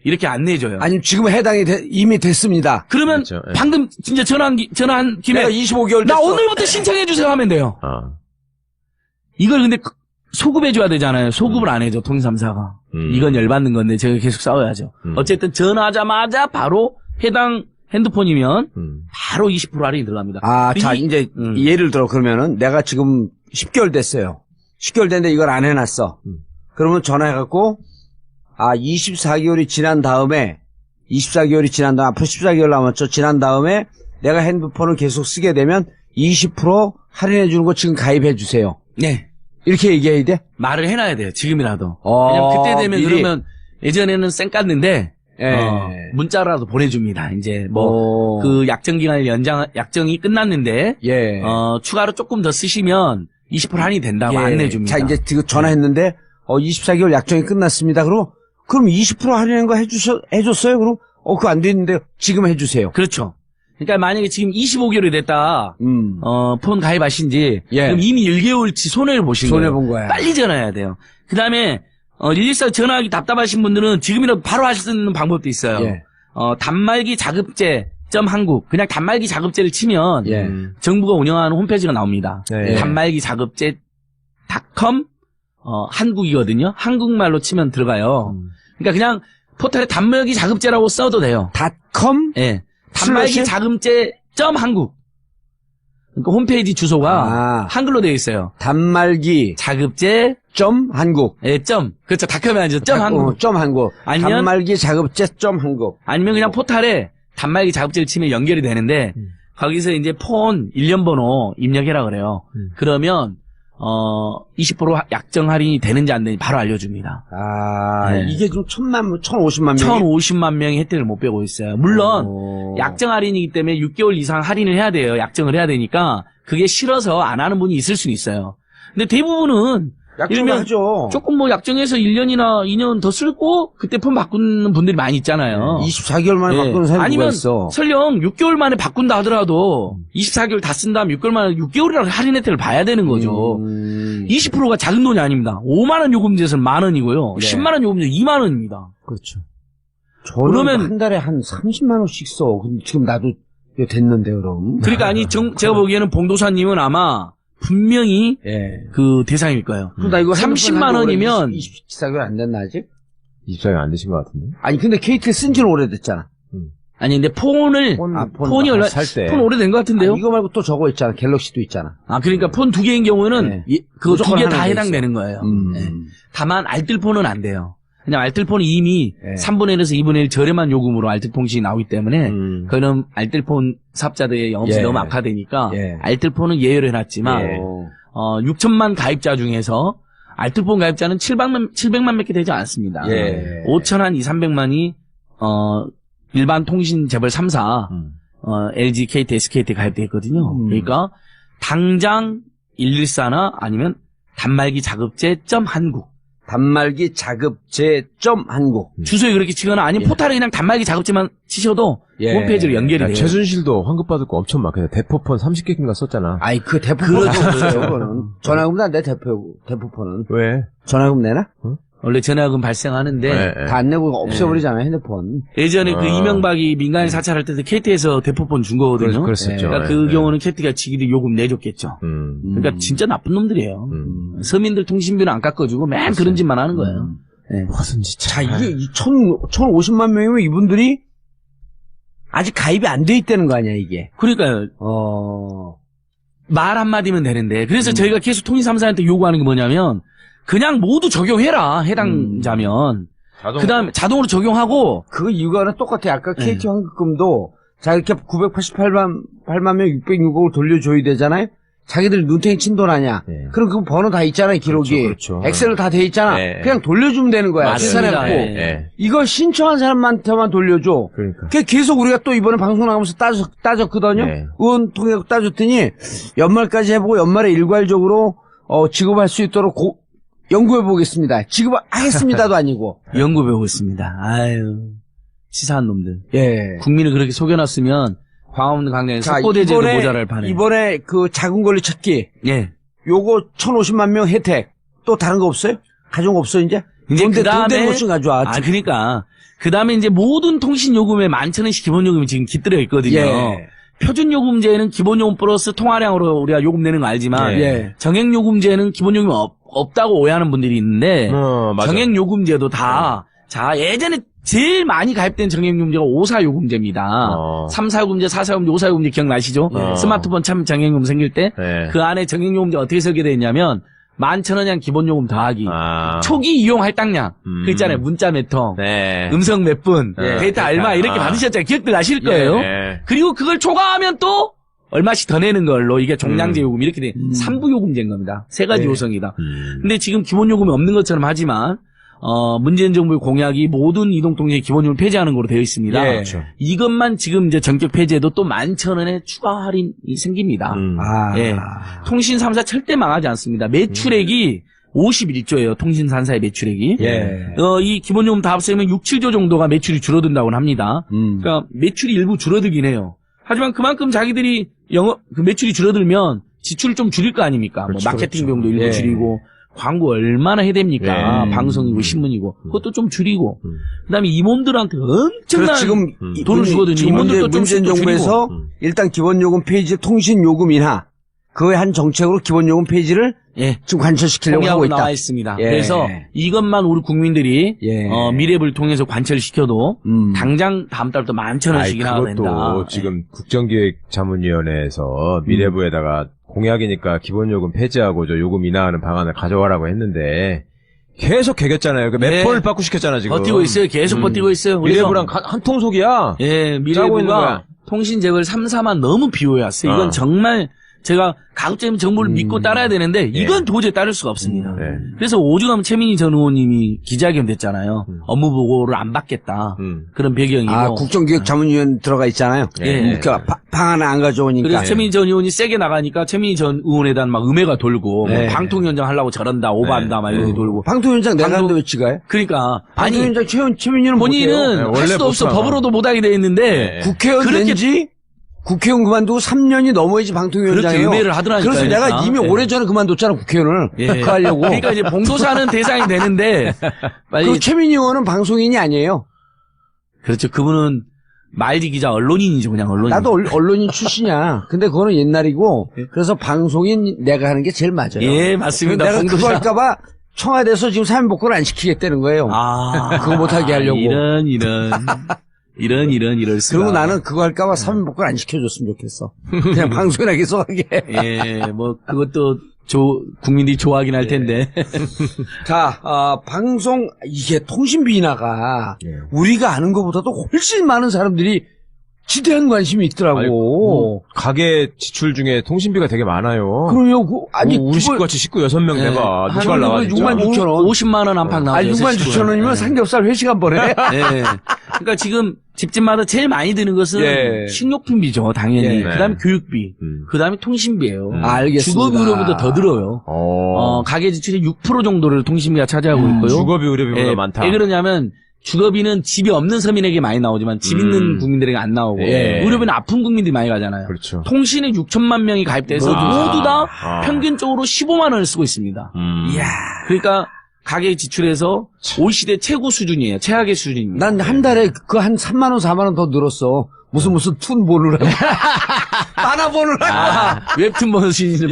이렇게 안내해줘요. 아니, 지금 해당이 이미 됐습니다. 그러면 그렇죠. 예. 방금 진짜 전화한 김에 내가 25개월 나 됐어. 오늘부터 신청해주세요 하면 돼요. 이걸 근데 소급해줘야 되잖아요. 소급을 안 해줘, 통신삼사가. 이건 열받는 건데 제가 계속 싸워야죠. 어쨌든 전화하자마자 바로 해당 핸드폰이면 바로 20% 할인이 들어갑니다. 아, 자, 이- 이제 예를 들어 그러면은 내가 지금 10개월 됐어요. 10개월 됐는데 이걸 안 해놨어. 그러면 전화해갖고 24개월이 지난 다음에 24개월이 지난 다음 앞으로 14개월 남았죠. 지난 다음에 내가 핸드폰을 계속 쓰게 되면 20% 할인해 주는 거 지금 가입해 주세요. 네. 이렇게 얘기해야 돼? 말을 해놔야 돼요. 지금이라도. 어, 왜냐면 그때 되면 미리. 그러면 예전에는 쌩 깠는데 예. 문자라도 보내줍니다. 이제 어. 그 약정 기간을 약정이 끝났는데 예. 추가로 조금 더 쓰시면 20% 할인이 된다고 예. 안내줍니다. 자, 이제 지금 전화했는데 24개월 약정이 끝났습니다. 그럼 20% 할인한 거 해줬어요? 그럼 그거 안 됐는데 지금 해주세요. 그렇죠. 그러니까 만약에 지금 25개월이 됐다. 폰 가입하신 지 예. 그럼 이미 1개월치 손해를 보신 거예요. 손해본 거야. 빨리 전화해야 돼요. 그다음에 114 전화하기 답답하신 분들은 지금이라도 바로 할 수 있는 방법도 있어요. 예. 단말기 자급제 한국 그냥 단말기 자급제를 치면 예. 정부가 운영하는 홈페이지가 나옵니다. 네. 단말기 자급제.com 한국이거든요. 한국말로 치면 들어가요. 그러니까 그냥 포털에 단말기 자급제라고 써도 돼요. .com? 예. 단말기 슬래시? 자급제 한국. 그러니까 홈페이지 주소가 한글로 되어 있어요. 단말기 자급제 한국. 예, 그렇죠. 닷컴이 아니죠. 한국. 한국. 아니면- 단말기 자급제 한국. 아니면 그냥 포털에 단말기 자급제를 치면 연결이 되는데 거기서 이제 폰 일련 번호 입력해라 그래요. 그러면 20% 약정 할인이 되는지 안 되는지 바로 알려줍니다. 네. 이게 좀 1,050만 명. 1,050만 명이 혜택을 못 빼고 있어요. 물론 약정 할인이기 때문에 6개월 이상 할인을 해야 돼요. 약정을 해야 되니까 그게 싫어서 안 하는 분이 있을 수는 있어요. 근데 대부분은 일면 약정하죠. 조금 뭐 약정해서 1년이나 2년 더 쓸고 그때 폰 바꾸는 분들이 많이 있잖아요. 24개월 만에 예. 바꾸는 사람이 누가 아니면 있어. 설령 6개월 만에 바꾼다 하더라도 24개월 다 쓴 다음 6개월 만에 6개월이라도 할인 혜택을 봐야 되는 거죠. 20%가 작은 돈이 아닙니다. 5만 원 요금제에서는 만 원이고요. 네. 10만 원 요금제 2만 원입니다. 그렇죠. 저는 그러면- 한 달에 한 30만 원씩 써. 근데 지금 나도 이거 됐는데 그럼. 그러니까 제가 보기에는 봉도사님은 아마 분명히 예. 그 대상일 거예요. 나 이거 30만 원이면 24개월 안 됐나 아직? 24개 안 되신 것 같은데. 아니 근데 KT 쓴 지는 오래됐잖아. 아니 근데 폰이 얼마 살 때. 폰 오래된 것 같은데요? 이거 말고 또 저거 있잖아. 갤럭시도 있잖아. 그러니까 폰 두 개인 경우는 네. 그거 두 무조건 개 다 하나 더 해당되는 거예요. 네. 다만 알뜰폰은 안 돼요. 그냥 알뜰폰이 이미 네. 3분의 1에서 2분의 1 저렴한 요금으로 알뜰폰이 나오기 때문에 그거는 알뜰폰 사업자들의 영업이 예. 너무 악화되니까 예. 알뜰폰은 예외로 해놨지만 예. 6천만 가입자 중에서 알뜰폰 가입자는 700만 몇 개 되지 않습니다. 예. 5천 한 2, 300만이 일반 통신 재벌 3사 LG, KT, SKT 가입돼 있거든요. 그러니까 당장 114나 아니면 단말기 자급제 한국 단말기 자급제 한국. 주소에 그렇게 치거나 아니면 포털에 그냥 단말기 자급제만 치셔도 예. 홈페이지로 연결이 야, 돼요. 최순실도 환급 받을 거 엄청 많겠네. 대포폰 30개인가 썼잖아. 아이 그 대포폰 없어요. 그거는 전화금 안 내 대포폰은. 왜? 전화금 내나? 원래 전화금 발생하는데 네. 다 안 내고 없애버리잖아요 핸드폰. 예전에 그 이명박이 민간인 사찰할 때도 KT에서 대포폰 준 거거든요. 그랬었죠. 그러니까 그 경우는 KT가 지기도 요금 내줬겠죠. 그러니까 진짜 나쁜 놈들이에요. 서민들 통신비는 안 깎아주고 맨 그런 짓만 하는 거예요. 네. 무슨 짓. 자 이게 1,050만 명이면 이분들이 아직 가입이 안 돼 있다는 거 아니야 이게. 그러니까요. 말 한마디면 되는데. 그래서 저희가 계속 통신사무소한테 요구하는 게 뭐냐면 그냥 모두 적용해라. 해당자면. 그 다음에 자동으로 적용하고 그 이유가 똑같아. 아까 KT 환급금도 자 이렇게 988만 명 606억을 돌려줘야 되잖아요. 자기들 눈탱이 친 돈 아니야. 네. 그럼 그 번호 다 있잖아요. 기록이. 그렇죠. 엑셀로 다 돼 있잖아. 네. 그냥 돌려주면 되는 거야. 맞습니다. 계산해갖고. 네. 이걸 신청한 사람한테만 돌려줘. 그러니까. 그게 계속 우리가 또 이번에 방송 나가면서 따졌거든요. 네. 의원 통해서 따졌더니 연말까지 해보고 연말에 일괄적으로 지급할 수 있도록 연구해 보겠습니다. 지급하겠습니다도 아니고. 연구 배우고 있습니다. 아유, 치사한 놈들. 예. 국민을 그렇게 속여놨으면 광화문 광장에 석고대제도 모자랄 판에. 이번에 그 작은 권리 찾기. 예. 요거 1,050만 명 혜택. 또 다른 거 없어요? 가져온 거 없어 이제? 이제 돈 그다음에 되는 것좀 가져와. 그러니까 그다음에 이제 모든 통신 요금에 11,000원씩 기본 요금이 지금 깃들어 있거든요. 예. 표준 요금제는 기본 요금 플러스 통화량으로 우리가 요금 내는 거 알지만 예. 정액 요금제는 기본 요금이 없다고 오해하는 분들이 있는데 맞아. 정액 요금제도 다 자, 예전에 제일 많이 가입된 정액 요금제가 5사 요금제입니다. 3사 요금제, 4사 요금제, 5사 요금제 기억나시죠? 스마트폰 참 정액 요금 생길 때 그 안에 정액 요금제 어떻게 설계되어 있냐면 11,000원량 기본 요금 더하기 초기 이용 할당량 그 있잖아요. 문자 몇 통, 네. 음성 몇 분, 네. 데이터 얼마 이렇게 받으셨잖아요. 기억들 나실 거예요. 예. 그리고 그걸 초과하면 또 얼마씩 더 내는 걸로 이게 종량제 요금 이렇게 돼 3부 요금제인 겁니다. 세 가지 요성이다. 근데 지금 기본 요금이 없는 것처럼 하지만 문재인 정부의 공약이 모든 이동통신의 기본요금을 폐지하는 걸로 되어 있습니다. 예. 그렇죠. 이것만 지금 이제 전격 폐지해도 또 11,000원의 추가 할인이 생깁니다. 예. 통신 3사 절대 망하지 않습니다. 매출액이 51조예요. 통신 3사의 매출액이. 예. 이 기본요금 다 합치면 6, 7조 정도가 매출이 줄어든다고 합니다. 그러니까 매출이 일부 줄어들긴 해요. 하지만 그만큼 자기들이 그 매출이 줄어들면 지출을 좀 줄일 거 아닙니까? 그렇죠, 뭐 마케팅 그렇죠. 비용도 일부 예. 줄이고 광고 얼마나 해야 됩니까? 예. 방송이고 신문이고 그것도 좀 줄이고 그다음에 임원들한테 엄청난 그래서 지금 돈을 주거든요. 지금 임원들도 좀 문재인 정부에서 일단 기본요금 폐지, 통신요금 인하 그거의 한 정책으로 기본요금 폐지를 예. 지금 관철시키려고 하고 공약으로 있다. 나와 있습니다. 예. 그래서 이것만 우리 국민들이 예. 미래부를 통해서 관철시켜도 당장 다음 달부터 11,000원씩이나 하게 된다. 그것도 지금 국정기획자문위원회에서 미래부에다가 공약이니까 기본요금 폐지하고 저 요금 인하하는 방안을 가져와라고 했는데 계속 개겼잖아요. 몇 네. 번을 바꾸시켰잖아 지금. 버티고 있어요. 계속 버티고 있어요. 미래부랑 한 통속이야. 예, 짜고 있는 거야. 미래부가 통신재벌 3사만 너무 비호해왔어요. 이건 정말 제가 가급적이면 정부를 믿고 따라야 되는데 이건 도저히 따를 수가 없습니다. 네. 그래서 오죽하면 최민희 전 의원님이 기자회견 됐잖아요. 업무 보고를 안 받겠다. 그런 배경이고. 국정기획자문위원 들어가 있잖아요. 예. 방안을 안 가져오니까. 그래서 최민희 전 의원이 세게 나가니까 최민희 전 의원에 대한 막 음해가 돌고 네. 뭐 방통위원장 하려고 저런다 오바한다 막 이렇게 돌고. 방통위원장 내가 하는데 왜 지가요? 그러니까 아니 방통위원장 최민희는 본인은 네, 할 원래 수도 없어 못하나. 법으로도 못하게 돼 있는데 네. 국회의원 그렇게- 된지 국회의원 그만두고 3년이 넘어야지 방통위원장이에요. 그렇게 음해를 하더라니까요. 그래서 내가 그러니까. 이미 예. 오래전에 그만뒀잖아 국회의원을. 예. 그거 하려고. 그러니까 이제 봉도사는 대상이 되는데 빨리 그 최민희 의원은 방송인이 아니에요. 그렇죠. 그분은 말지 기자 언론인이죠. 그냥 언론인. 나도 언론인 출신이야. 근데 그거는 옛날이고 그래서 방송인 내가 하는 게 제일 맞아요. 예, 맞습니다. 내가 그거 봉도사. 할까봐 청와대에서 지금 사면복권을 안 시키겠다는 거예요. 아, 그거 못하게 하려고. 이런 수가. 그리고 나는 그거 할까봐 사면복권 안 시켜줬으면 좋겠어. 그냥 방송이나 계속 하게. 예, 뭐 그것도 국민들이 좋아하긴 할 텐데. 자, 방송, 이게 통신비 인하가 우리가 아는 것보다도 훨씬 많은 사람들이 지대한 관심이 있더라고. 아니, 뭐 가계 지출 중에 통신비가 되게 많아요. 그럼요. 아니, 우리 식구같이 식구 6명 예. 내봐. 한 누가 나와 진짜. 6만 6천 원. 50만 원 안팎 나오죠. 6만 6천 원이면 삼겹살 회식 한 번에. 예. 그러니까 지금 집집마다 제일 많이 드는 것은 예. 식료품비죠, 당연히. 예. 그다음에 교육비, 그다음에 통신비예요. 알겠습니다. 주거비 의료비도 더 들어요. 가계 지출의 6% 정도를 통신비가 차지하고 있고요. 주거비 의료비보다 예, 많다. 왜 그러냐면 주거비는 집이 없는 서민에게 많이 나오지만 집 있는 국민들에게 안 나오고 예. 의료비는 아픈 국민들이 많이 가잖아요. 그렇죠. 통신에 6천만 명이 가입돼서 모두 다 평균적으로 15만 원을 쓰고 있습니다. 이야. 그러니까 가계 지출에서 OECD 최고 수준이에요. 최악의 수준입니다. 난 한 달에 그 한 3만 원, 4만 원 더 늘었어. 무슨 툰 보느라고. 만화 보느라고. 웹툰 버전이죠.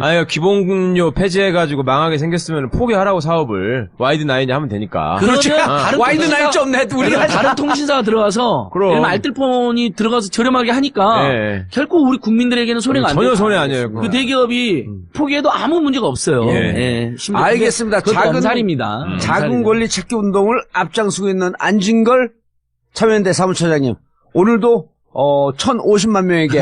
아니요, 기본료 폐지해가지고 망하게 생겼으면 포기하라고 사업을. 와이드9이 하면 되니까. 그렇죠. 와이드 나이트 없네. 우리가 다른 통신사가 들어가서 그럼. 예를 들면 알뜰폰이 들어가서 저렴하게 하니까 예. 결코 우리 국민들에게는 손해가 안 돼요. 전혀 손해 아니에요. 그 대기업이 포기해도 아무 문제가 없어요. 예. 심지어 알겠습니다. 그것도 엄살입니다. 작은 권리 찾기 운동을 앞장서고 있는 안진걸 참여연대 사무처장님. 오늘도 1,050만 명에게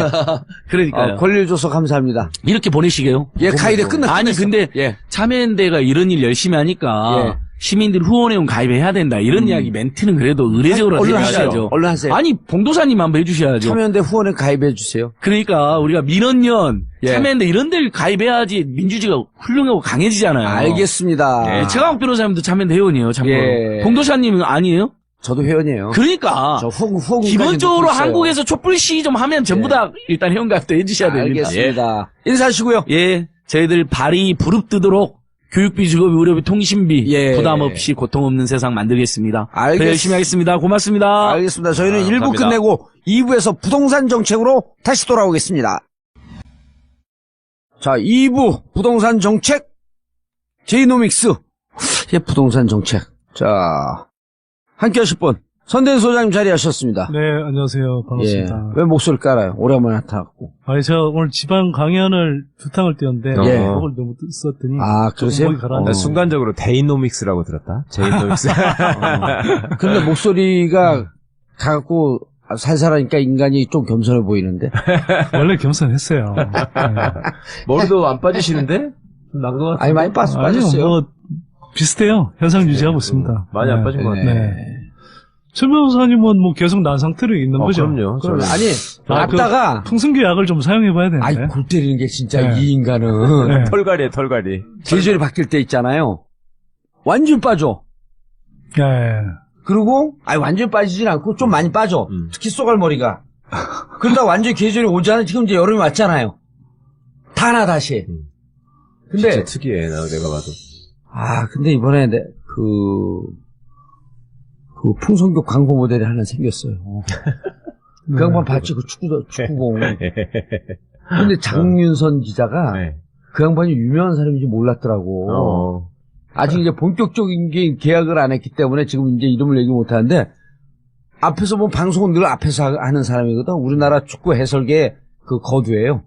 그러니까요. 권리를 줘서 감사합니다. 이렇게 보내시게요. 예, 카이드 끝났 아니 근데 예. 참여연대가 이런 일 열심히 하니까 시민들 후원회원 가입해야 된다. 이런 이야기 멘트는 그래도 의례적으로 얼른 해주셔야죠. 하세요. 얼른 하세요. 아니, 봉도사님 한번 해주셔야죠. 참여연대 후원에 가입해 주세요. 그러니까 우리가 민원연, 예. 참여연대 이런 데를 가입해야지 민주주의가 훌륭하고 강해지잖아요. 알겠습니다. 예, 최강욱 변호사님도 참여연대 회원이에요. 참고로. 예. 봉도사님은 아니에요? 저도 회원이에요. 그러니까 저 후원 기본적으로 한국에서 촛불 시위 좀 하면 전부 다 일단 회원가입도 해주셔야 됩니다. 알겠습니다. 인사하시고요. 예, 저희들 발이 부릅뜨도록 교육비, 주거비, 의료비, 통신비 예. 부담 없이 고통 없는 세상 만들겠습니다. 알겠- 더 열심히 하겠습니다. 고맙습니다. 알겠습니다. 저희는 1부 감사합니다. 끝내고 2부에서 부동산 정책으로 다시 돌아오겠습니다. 자, 2부 부동산 정책 제이노믹스 부동산 정책. 자, 함께 하실 분 선대인 소장님 자리하셨습니다. 네, 안녕하세요. 반갑습니다. 왜 목소리를 깔아요? 오랜만에 나타났고. 아니, 제가 오늘 지방 강연을 2탕을 띄웠는데, 예. 목을 너무 썼더니, 아, 그러세요? 목이 가라앉았어요. 순간적으로 데이노믹스라고 들었다. 제이노믹스. 근데 목소리가 가갖고 살살하니까 인간이 좀 겸손해 보이는데. 원래 겸손했어요. 네. 머리도 안 빠지시는데? 난것 같아. 아니, 많이 아니요, 빠졌어요. 뭐, 비슷해요. 현상 유지하고 있습니다. 많이 안 네. 빠진 것 같아. 네. 최 변호사님은 뭐 계속 난 상태로 있는 거죠. 그럼요. 그럼, 저는. 아니, 그 왔다가, 풍승교 약을 좀 사용해봐야 되는데. 아이, 골 때리는 게 진짜 네. 이 인간은. 네. 털갈이에 털갈이. 계절이 바뀔 때 있잖아요. 완전 빠져. 예. 그리고, 아니, 완전 빠지진 않고 좀 많이 빠져. 특히 쏘갈머리가. 그러다 완전 계절이 오잖아요. 지금 이제 여름이 왔잖아요. 다나 다시. 근데, 진짜 특이해, 내가 봐도. 근데 이번에 그 풍선교 광고 모델이 하나 생겼어요. 그 양반 봤지? 그 축구공. 근데 장윤선 기자가 네. 그 양반이 유명한 사람인지 몰랐더라고. 아직 이제 본격적인 게 계약을 안 했기 때문에 지금 이제 이름을 얘기 못 하는데 앞에서 뭐 방송은 늘 앞에서 하는 사람이거든. 우리나라 축구 해설계 그 거두예요.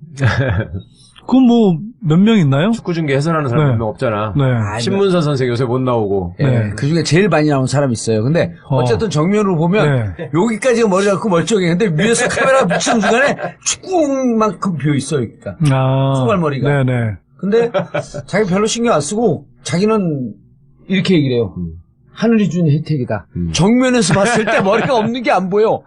그건 뭐, 몇 명 있나요? 축구 중계 해설하는 사람 네. 몇 명 없잖아. 네. 신문선 선생 요새 못 나오고. 네. 그 중에 제일 많이 나온 사람이 있어요. 근데 어쨌든 정면으로 보면 네. 여기까지가 머리가 그 멀쩡해. 근데 위에서 카메라가 비치는 순간에 축구만큼 비어있어요. 그러니까. 쏘갈머리가. 네네. 근데 자기 별로 신경 안 쓰고 자기는 이렇게 얘기를 해요. 하늘이 준 혜택이다. 정면에서 봤을 때 머리가 없는 게 안 보여.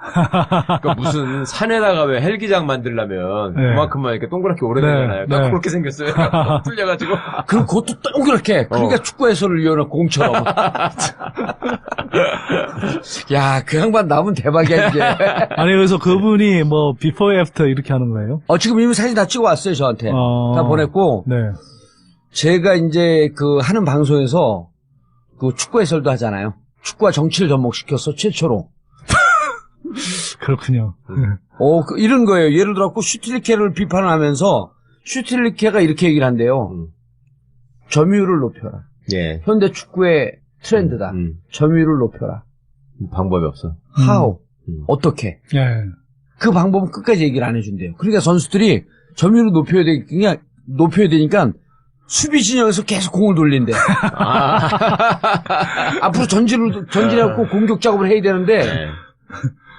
그러니까 무슨 산에다가 왜 헬기장 만들려면 네. 그만큼만 이렇게 동그랗게 오래되잖아요. 네. 딱 네. 그렇게 생겼어요. 풀려가지고. 그리고 그것도 동그랗게. 그러니까 축구 해설을 위한 공처럼. 야, 그 양반 나오면 대박이야, 이제. 아니, 그래서 그분이 뭐, 비포 애프터 이렇게 하는 거예요? 지금 이미 사진 다 찍어 왔어요, 저한테. 다 보냈고. 네. 제가 이제 그 하는 방송에서 그 축구 해설도 하잖아요. 축구와 정치를 접목시켰어, 최초로. 그렇군요. 이런 거예요. 예를 들어, 슈틸리케를 비판하면서 슈틸리케가 이렇게 얘기를 한대요. 점유율을 높여라. 예. 현대 축구의 트렌드다. 점유율을 높여라. 방법이 없어. How? 어떻게? 예. 그 방법은 끝까지 얘기를 안 해준대요. 그러니까 선수들이 점유율을 높여야 되니까 수비 진영에서 계속 공을 돌린대. 앞으로 전진해갖고 공격 작업을 해야 되는데, 네.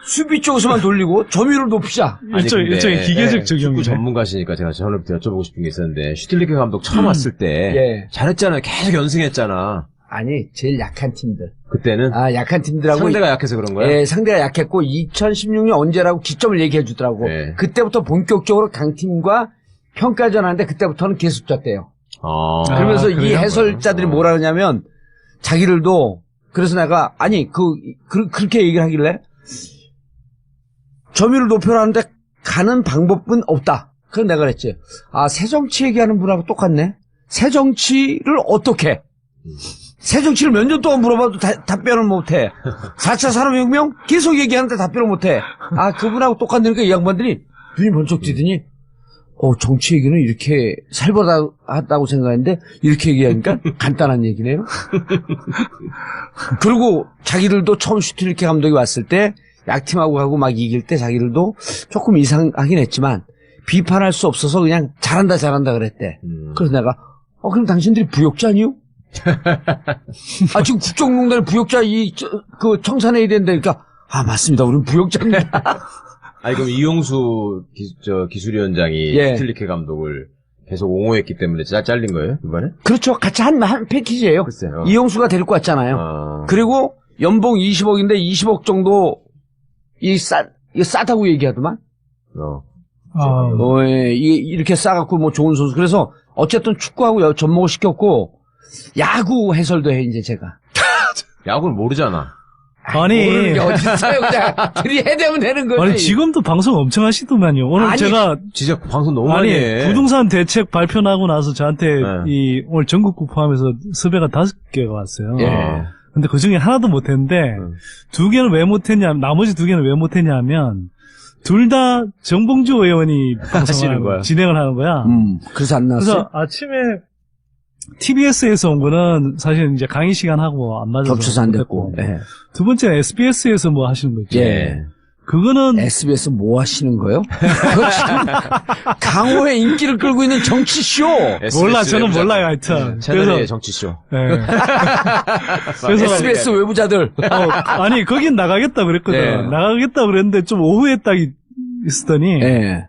수비 쪽에서만 돌리고 점유율을 높이자. 일종의 기계적 적용이네. 축구 전문가시니까 제가 전부터 여쭤보고 싶은 게 있었는데, 슈틸리케 감독 처음 왔을 때, 예. 잘했잖아요. 계속 연승했잖아. 아니, 제일 약한 팀들. 그때는? 약한 팀들하고. 상대가 약해서 그런 거야? 예, 상대가 약했고, 2016년 언제라고 기점을 얘기해 주더라고. 예. 그때부터 본격적으로 강팀과 평가전 하는데, 그때부터는 계속됐대요. 그러면서 이 그래요? 해설자들이 뭐라 그러냐면, 자기들도, 그래서 내가, 그렇게 얘기를 하길래, 점유율을 높여라는데 가는 방법은 없다. 그래서 내가 그랬지. 새정치 얘기하는 분하고 똑같네? 새정치를 어떻게? 새정치를 몇 년 동안 물어봐도 답변을 못해. 4차 산업혁명? 계속 얘기하는데 답변을 못해. 그분하고 똑같으니까 이 양반들이 눈이 번쩍 뜨더니, 정치 얘기는 이렇게 살벌하다고 생각했는데, 이렇게 얘기하니까 간단한 얘기네요. 그리고 자기들도 처음 슈틸리케 감독이 왔을 때, 약팀하고 하고 막 이길 때 자기들도 조금 이상하긴 했지만, 비판할 수 없어서 그냥 잘한다 그랬대. 그래서 내가, 그럼 당신들이 부역자 아니요? 지금 국정농단의 부역자 청산해야 된다니까, 맞습니다. 우리는 부역자입니다. 그럼 이용수 기술위원장이 예. 슈틸리케 감독을 계속 옹호했기 때문에 잘린 거예요, 이번에? 그렇죠. 같이 한 패키지예요. 글쎄요. 이용수가 데리고 왔잖아요. 아. 그리고 연봉 20억인데 20억 정도 이게 싸다고 얘기하더만. 예, 이렇게 싸갖고 뭐 좋은 선수. 그래서 어쨌든 축구하고 접목을 시켰고 야구 해설도 해 이제 제가. 야구를 모르잖아. 아니. 모르는 게 어딨어요. 그냥 들이해대면 되는 거지. 아니, 지금도 방송 엄청 하시더만요. 오늘 아니, 제가, 진짜 방송 너무 많이 해. 부동산 대책 발표 나고 나서 저한테 네. 오늘 전국구 포함해서 섭외가 5개가 왔어요. 예. 근데 그 중에 하나도 못했는데, 2개는 왜 못했냐, 나머지 2개는 왜 못했냐 하면, 둘 다 정봉주 의원이 하시는 거야. 진행을 하는 거야. 그래서 안 나왔어요? 그래서 아침에 TBS에서 온 거는 사실 이제 강의 시간하고 안 맞아서. 겹쳐서 안 됐고. 못했고. 예. 두 번째는 SBS에서 뭐 하시는 거 있죠. 예. 그거는 SBS 뭐 하시는 거예요? 그거 지금 강호의 인기를 끌고 있는 정치쇼. 몰라, 저는 몰라요, 하여튼. 채널의 정치쇼. 예. 그래서 SBS 외부자들. 아니, 거긴 나가겠다 그랬거든. 예. 나가겠다 그랬는데 좀 오후에 딱 있었더니 예.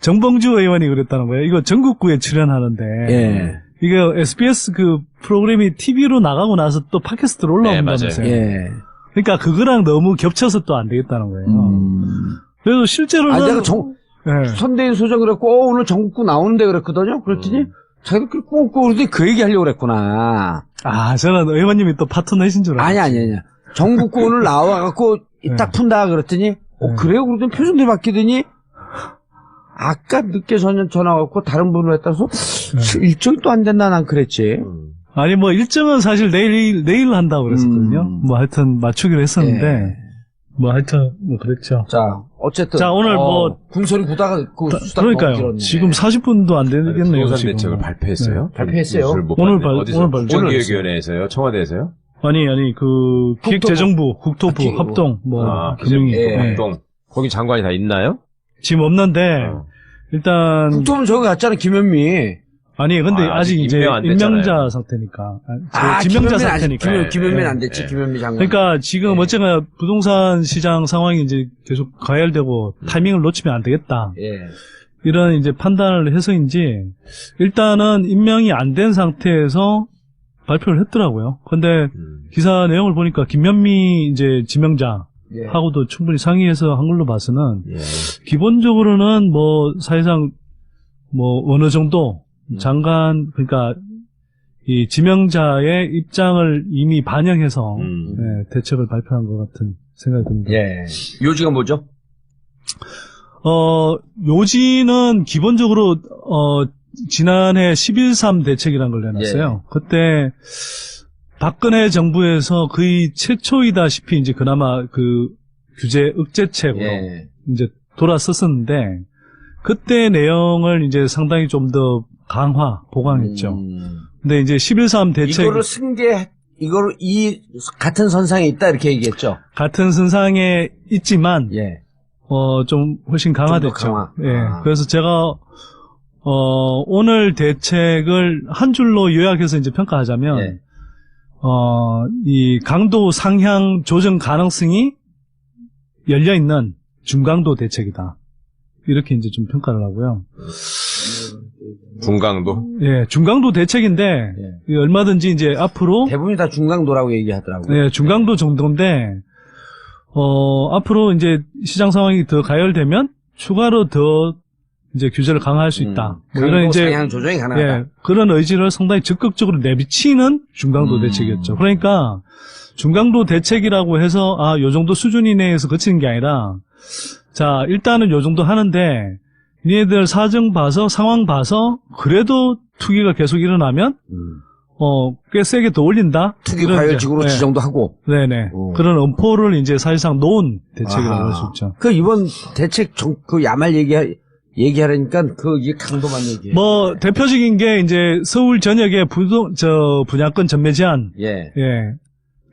정봉주 의원이 그랬다는 거예요. 이거 전국구에 출연하는데 예. 이거 SBS 그 프로그램이 TV로 나가고 나서 또 팟캐스트로 올라온다면서요. 예. 그러니까 그거랑 너무 겹쳐서 또 안 되겠다는 거예요. 그래서 실제로는 아, 내가 예. 선대인 소장 그랬고, 오늘 전국구 나오는데 그랬거든요? 그랬더니, 자기들끼리 꾹꾹 그러더니 그 얘기 하려고 그랬구나. 아, 저는 의원님이 또 파트너이신 줄 알았어요. 아니. 전국구 오늘 나와갖고, 딱 푼다 그랬더니, 그래요? 그러더니 표정들이 바뀌더니, 아까 늦게 전화 왔고, 다른 분으로 했다서, 일정이 또 안 됐나, 난 그랬지. 아니, 뭐, 일정은 사실 내일 한다고 그랬었거든요. 뭐, 하여튼, 맞추기로 했었는데, 뭐, 하여튼, 뭐, 그랬죠. 자, 어쨌든. 자, 오늘 군소리 구다가, 수다가 그러니까요. 길었네. 지금 40분도 안 되겠네요. 부동산 지금. 대책을 발표했어요? 발표했어요. 오늘 어디서? 발표. 국정기획위원회에서요? 청와대에서요? 아니, 그, 기획재정부, 국토부, 합동, 뭐, 금융위. 네. 합동. 거기 장관이 다 있나요? 지금 없는데, 일단, 국토부는 저기 갔잖아, 김현미. 아니, 근데 아직 이제 임명 안 됐잖아요. 임명자 상태니까. 지명자 상태니까. 김현미는 안 됐지, 김현미 장관. 그러니까 지금 어쨌거나 부동산 시장 상황이 이제 계속 가열되고 타이밍을 놓치면 안 되겠다. 예. 이런 이제 판단을 해서인지 일단은 임명이 안 된 상태에서 발표를 했더라고요. 근데 기사 내용을 보니까 김현미 이제 지명자하고도 충분히 상의해서 한 걸로 봐서는 기본적으로는 뭐 사실상 뭐 어느 정도 장관 그러니까 이 지명자의 입장을 이미 반영해서 대책을 발표한 것 같은 생각이 듭니다. 예. 요지가 뭐죠? 요지는 기본적으로 지난해 11.3 대책이라는 걸 내놨어요. 그때 박근혜 정부에서 거의 최초이다시피 이제 그나마 그 규제 억제책으로 이제 돌아섰었는데 그때 내용을 이제 상당히 좀 더 강화, 보강했죠. 근데 이제 11.3 대책. 이거를 이거를 같은 선상에 있다 이렇게 얘기했죠. 같은 선상에 있지만, 좀 훨씬 강화됐죠. 강화. 그래서 제가, 오늘 대책을 한 줄로 요약해서 이제 평가하자면, 이 강도 상향 조정 가능성이 열려있는 중강도 대책이다. 이렇게 이제 좀 평가를 하고요. 중강도? 예, 중강도 대책인데, 얼마든지 이제 앞으로. 대부분이 다 중강도라고 얘기하더라고요. 예, 중강도 정도인데, 앞으로 이제 시장 상황이 더 가열되면 추가로 더 이제 규제를 강화할 수 있다. 뭐 이런 이제. 상향 조정이 가능하다. 예, 그런 의지를 상당히 적극적으로 내비치는 중강도 대책이었죠. 그러니까, 중강도 대책이라고 해서, 요 정도 수준 이내에서 그치는 게 아니라, 자, 일단은 요 정도 하는데, 니네들 사정 봐서, 상황 봐서, 그래도 투기가 계속 일어나면, 꽤 세게 더 올린다? 투기 과열지구로 지정도 하고. 네네. 그런 엄포를 이제 사실상 놓은 대책이라고 할 수 있죠. 그 이번 대책 그 야말 얘기하려니까 이게 강도만 얘기해. 뭐, 대표적인 게 이제 서울 전역에 분양권 전매 제한.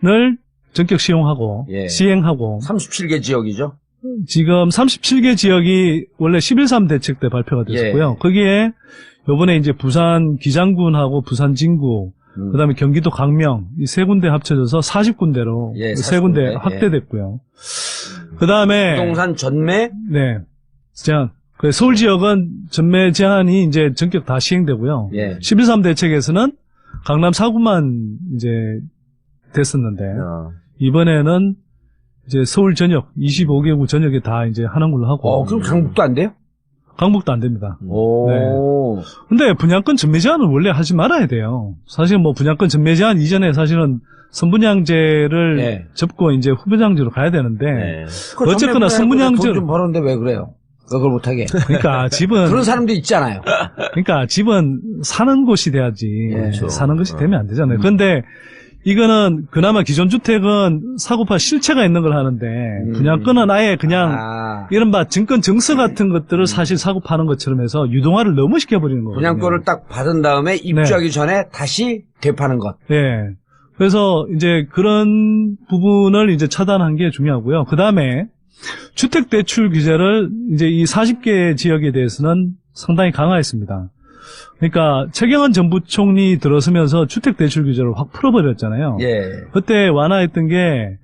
를 전격 시행하고. 37개 지역이죠. 지금 37개 지역이 원래 11.3 대책 때 발표가 됐었고요. 거기에 요번에 이제 부산 기장군하고 부산 진구, 그 다음에 경기도 강명, 이 세 군데 합쳐져서 40군데로 세 군데 확대됐고요. 그 다음에. 부동산 전매? 제한. 그 서울 지역은 전매 제한이 이제 전격 다 시행되고요. 예. 11.3 대책에서는 강남 4구만 이제 됐었는데, 이번에는 이제 서울 전역, 25개구 전역에 다 이제 하는 걸로 하고. 그럼 강북도 안 돼요? 강북도 안 됩니다. 오. 근데 분양권 전매 제한은 원래 하지 말아야 돼요. 사실 뭐 분양권 전매 제한 이전에 사실은 선분양제를 네. 접고 이제 후분양제로 가야 되는데, 네. 어쨌거나 선분양제, 돈좀 벌었는데 왜 그래요? 그걸 못하게. 그러니까 집은, 그런 사람도 있잖아요. 그러니까 집은 사는 곳이 돼야지. 그렇죠. 사는 것이 되면 안 되잖아요. 그런데 이거는 그나마 기존 주택은 사고파 실체가 있는 걸 하는데, 분양권은 아예 그냥 이른바 증권 정서 같은 것들을 사실 사고 파는 것처럼 해서 유동화를 너무 시켜버리는 거예요. 분양권을 딱 받은 다음에 입주하기 전에 다시 되파는 것. 예. 그래서 이제 그런 부분을 이제 차단한 게 중요하고요. 그 다음에 주택 대출 규제를 이제 이 40개 지역에 대해서는 상당히 강화했습니다. 그러니까 최경환 전 부총리 들어서면서 주택 대출 규제를 확 풀어버렸잖아요. 예. 그때 완화했던 게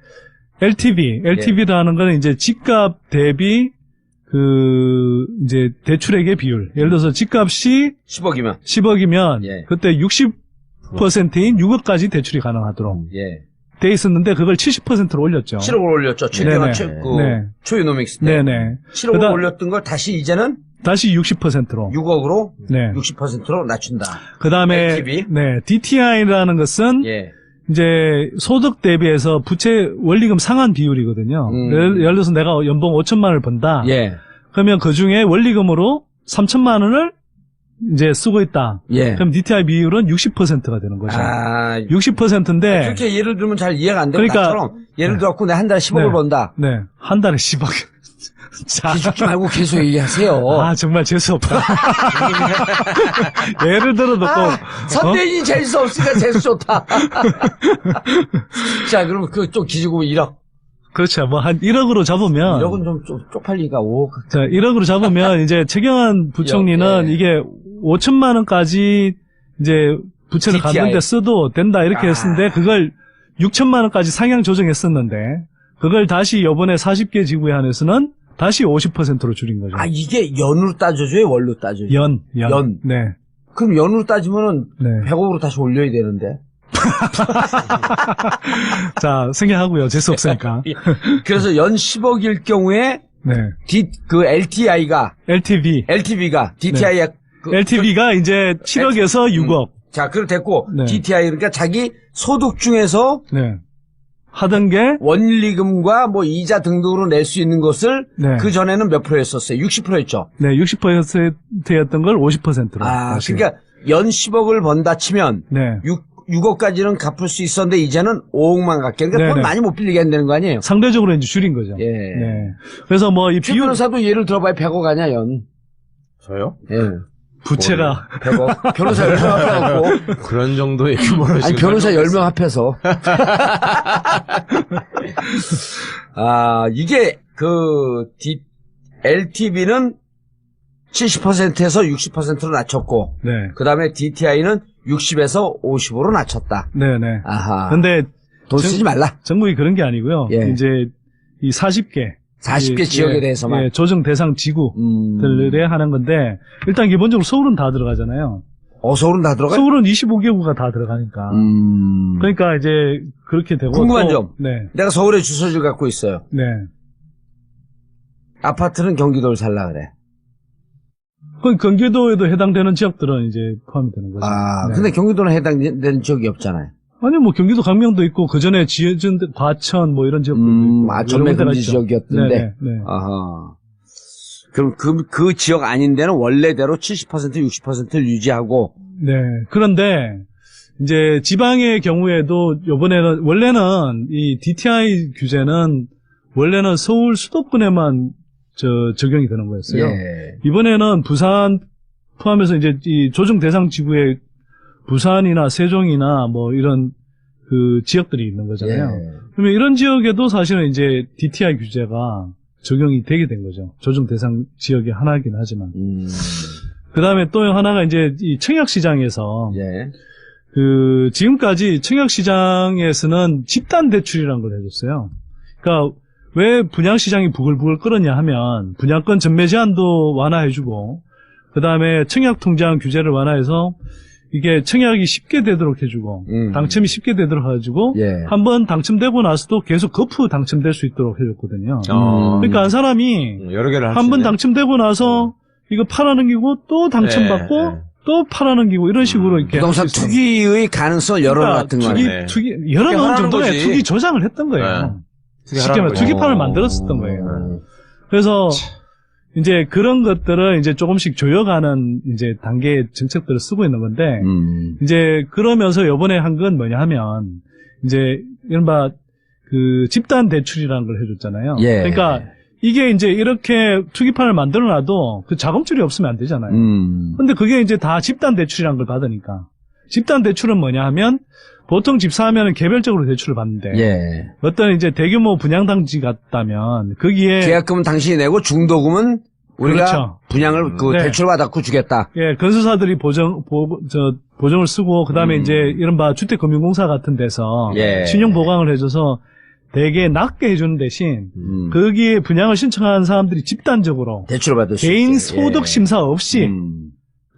LTV라는 거는 이제 집값 대비 그 이제 대출액의 비율. 예를 들어서 집값이 10억이면 예. 그때 60%인 6억까지 대출이 가능하도록 예. 돼 있었는데 그걸 70%로 올렸죠. 7억을 올렸죠. 최경환 네네. 그 네. 초유노믹스 때. 네네. 7억을 올렸던 걸 다시 이제는 다시 60%로. 6억으로 네. 60%로 낮춘다. 그 다음에 LTV? 네, DTI라는 것은 예. 이제 소득 대비해서 부채 원리금 상환 비율이거든요. 예를 들어서 내가 연봉 5천만 원을 번다. 예. 그러면 그 중에 원리금으로 3천만 원을 이제 쓰고 있다. 예. 그럼 DTI 비율은 60%가 되는 거죠. 60%인데 그렇게 예를 들면 잘 이해가 안 돼요. 그러니까 나처럼 예를 들어갖고 내가 한 달에 10억을 네. 번다. 네, 한 달에 10억. 자, 기죽지 말고 계속 얘기하세요. 아 정말 재수 없다. 예를 들어 놓고 선대인이 재수 없으니까 재수 좋다. 자, 그럼 그 좀 기죽으면 1억. 그렇죠. 뭐 한 1억으로 잡으면 1억은 좀 쪽팔리니까 5억. 자, 1억으로 잡으면 이제 최경환 부총리는 예. 이게 5천만 원까지 이제 부채를 DTI. 갚는데 써도 된다 이렇게 했었는데 그걸 6천만 원까지 상향 조정했었는데 그걸 다시 이번에 40개 지구에 한해서는 다시 50%로 줄인 거죠. 이게 연으로 따져줘요? 월로 따져줘요? 연. 네. 그럼 연으로 따지면은 네. 100억으로 다시 올려야 되는데. 자, 승계하고요. 재수 없으니까. 그래서 연 10억일 경우에 네. LTV가 DTI가 LTV가 이제 7억에서 6억. 자, 그럼 됐고 네. DTI 그러니까 자기 소득 중에서 네. 하던 게 원리금과 뭐 이자 등등으로 낼 수 있는 것을 네. 그 전에는 몇 프로였었어요? 60%였죠. 네, 60%였던 걸 50%로. 그러니까 연 10억을 번다 치면 네. 6억까지는 갚을 수 있었는데 이제는 5억만 갚게. 그러니까 돈 네네. 많이 못 빌리게 한다는 거 아니에요? 상대적으로 이제 줄인 거죠. 예. 네. 그래서 뭐 이 최 비율 변호사도 예를 들어봐야 100억 아니야, 연. 저요? 예. 부채가 100억. 변호사 10명 합해갖고. 그런 정도의 규모로 아니, 지금 변호사 설명했어요. 10명 합해서. 이게 LTV는 70%에서 60%로 낮췄고, 네. 그 다음에 DTI는 60에서 50으로 낮췄다. 네네. 아하. 근데 돈 쓰지 말라. 정부이 그런 게 아니고요. 예. 이제 이 40개 40개 지역에 대해서만. 예, 조정 대상 지구들에 하는 건데 일단 기본적으로 서울은 다 들어가잖아요. 서울은 다 들어가요? 서울은 25개구가 다 들어가니까. 그러니까 이제 그렇게 되고 궁금한 또, 점. 네. 내가 서울에 주소지를 갖고 있어요. 네. 아파트는 경기도를 살라 그래. 그 경기도에도 해당되는 지역들은 이제 포함이 되는 거죠. 네. 근데 경기도는 해당되는 지역이 없잖아요. 아니 뭐 경기도 강명도 있고 그 전에 지어진 과천 뭐 이런 지역도 있고 전매 여러 군데가 금지 있죠. 지역이었던데. 네, 네. 아하. 그럼 그 지역 아닌 데는 원래대로 70% 60%를 유지하고. 네. 그런데 이제 지방의 경우에도 요번에는 원래는 이 DTI 규제는 원래는 서울 수도권에만 적용이 되는 거였어요. 예. 이번에는 부산 포함해서 이제 이 조정 대상 지구에 부산이나 세종이나 뭐 이런 그 지역들이 있는 거잖아요. 예. 그러면 이런 지역에도 사실은 이제 DTI 규제가 적용이 되게 된 거죠. 조정 대상 지역의 하나이긴 하지만. 그 다음에 또 하나가 이제 이 청약시장에서 예. 지금까지 청약시장에서는 집단 대출이라는 걸 해줬어요. 그러니까 왜 분양시장이 부글부글 끓었냐 하면 분양권 전매 제한도 완화해주고 그 다음에 청약통장 규제를 완화해서 이게 청약이 쉽게 되도록 해주고 당첨이 쉽게 되도록 해주고 예. 한번 당첨되고 나서도 계속 거푸 당첨될 수 있도록 해줬거든요. 그러니까 한 사람이 여러 개를 한 번 당첨되고 나서 이거 팔아넘기고 또 당첨받고 네, 네. 또 팔아넘기고 이런 식으로 이렇게 부동산 할수 있어요. 투기의 가능성을 열어놨던 거네. 투기 열어놓은 하라는 정도의 거지. 투기 조장을 했던 거예요. 네. 쉽게 말하면 투기판을 만들었었던 거예요. 그래서 이제 그런 것들을 이제 조금씩 조여가는 이제 단계의 정책들을 쓰고 있는 건데 이제 그러면서 요번에 한 건 뭐냐 하면 이제 이른바 그 집단 대출이라는 걸 해줬잖아요. 예. 그러니까 이게 이제 이렇게 투기판을 만들어놔도 그 자금줄이 없으면 안 되잖아요. 근데 그게 이제 다 집단 대출이라는 걸 받으니까 집단 대출은 뭐냐 하면 보통 집사하면은 개별적으로 대출을 받는데 예. 어떤 이제 대규모 분양단지 같다면 거기에 계약금은 당신이 내고 중도금은 우리가 그렇죠. 분양을 그 네. 대출 받았고 주겠다. 예, 건설사들이 보증을 쓰고 그다음에 이제 이른바 주택금융공사 같은 데서 예. 신용 보강을 해줘서 되게 낮게 해주는 대신 거기에 분양을 신청한 사람들이 집단적으로 대출을 받을 수 개인 있게. 소득 심사 없이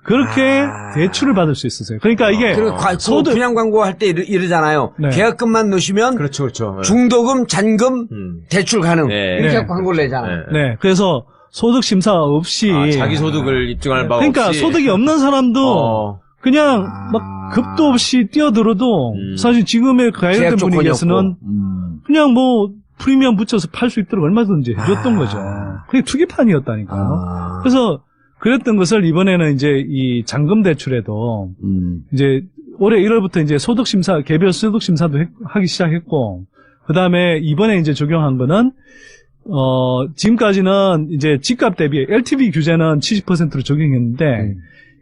그렇게 아. 대출을 받을 수 있었어요. 그러니까 이게 그리고 소득 분양 광고 할 때 이러잖아요. 네. 계약금만 넣으시면 그렇죠, 그렇죠. 중도금, 잔금, 대출 가능. 네. 이렇게 네. 광고를 내잖아요. 네, 그래서 소득 심사 없이 자기 소득을 입증할 바 그러니까 없이. 소득이 없는 사람도 그냥 막 급도 없이 뛰어들어도 사실 지금의 가야된 계약 조건이 분위기에서는 없고. 그냥 뭐 프리미엄 붙여서 팔 수 있도록 얼마든지 해줬던 거죠. 그게 투기판이었다니까요. 그래서 그랬던 것을 이번에는 이제 이 잔금 대출에도 이제 올해 1월부터 이제 소득 심사, 개별 소득 심사도 하기 시작했고, 그 다음에 이번에 이제 적용한 거는 지금까지는 이제 집값 대비 LTV 규제는 70%로 적용했는데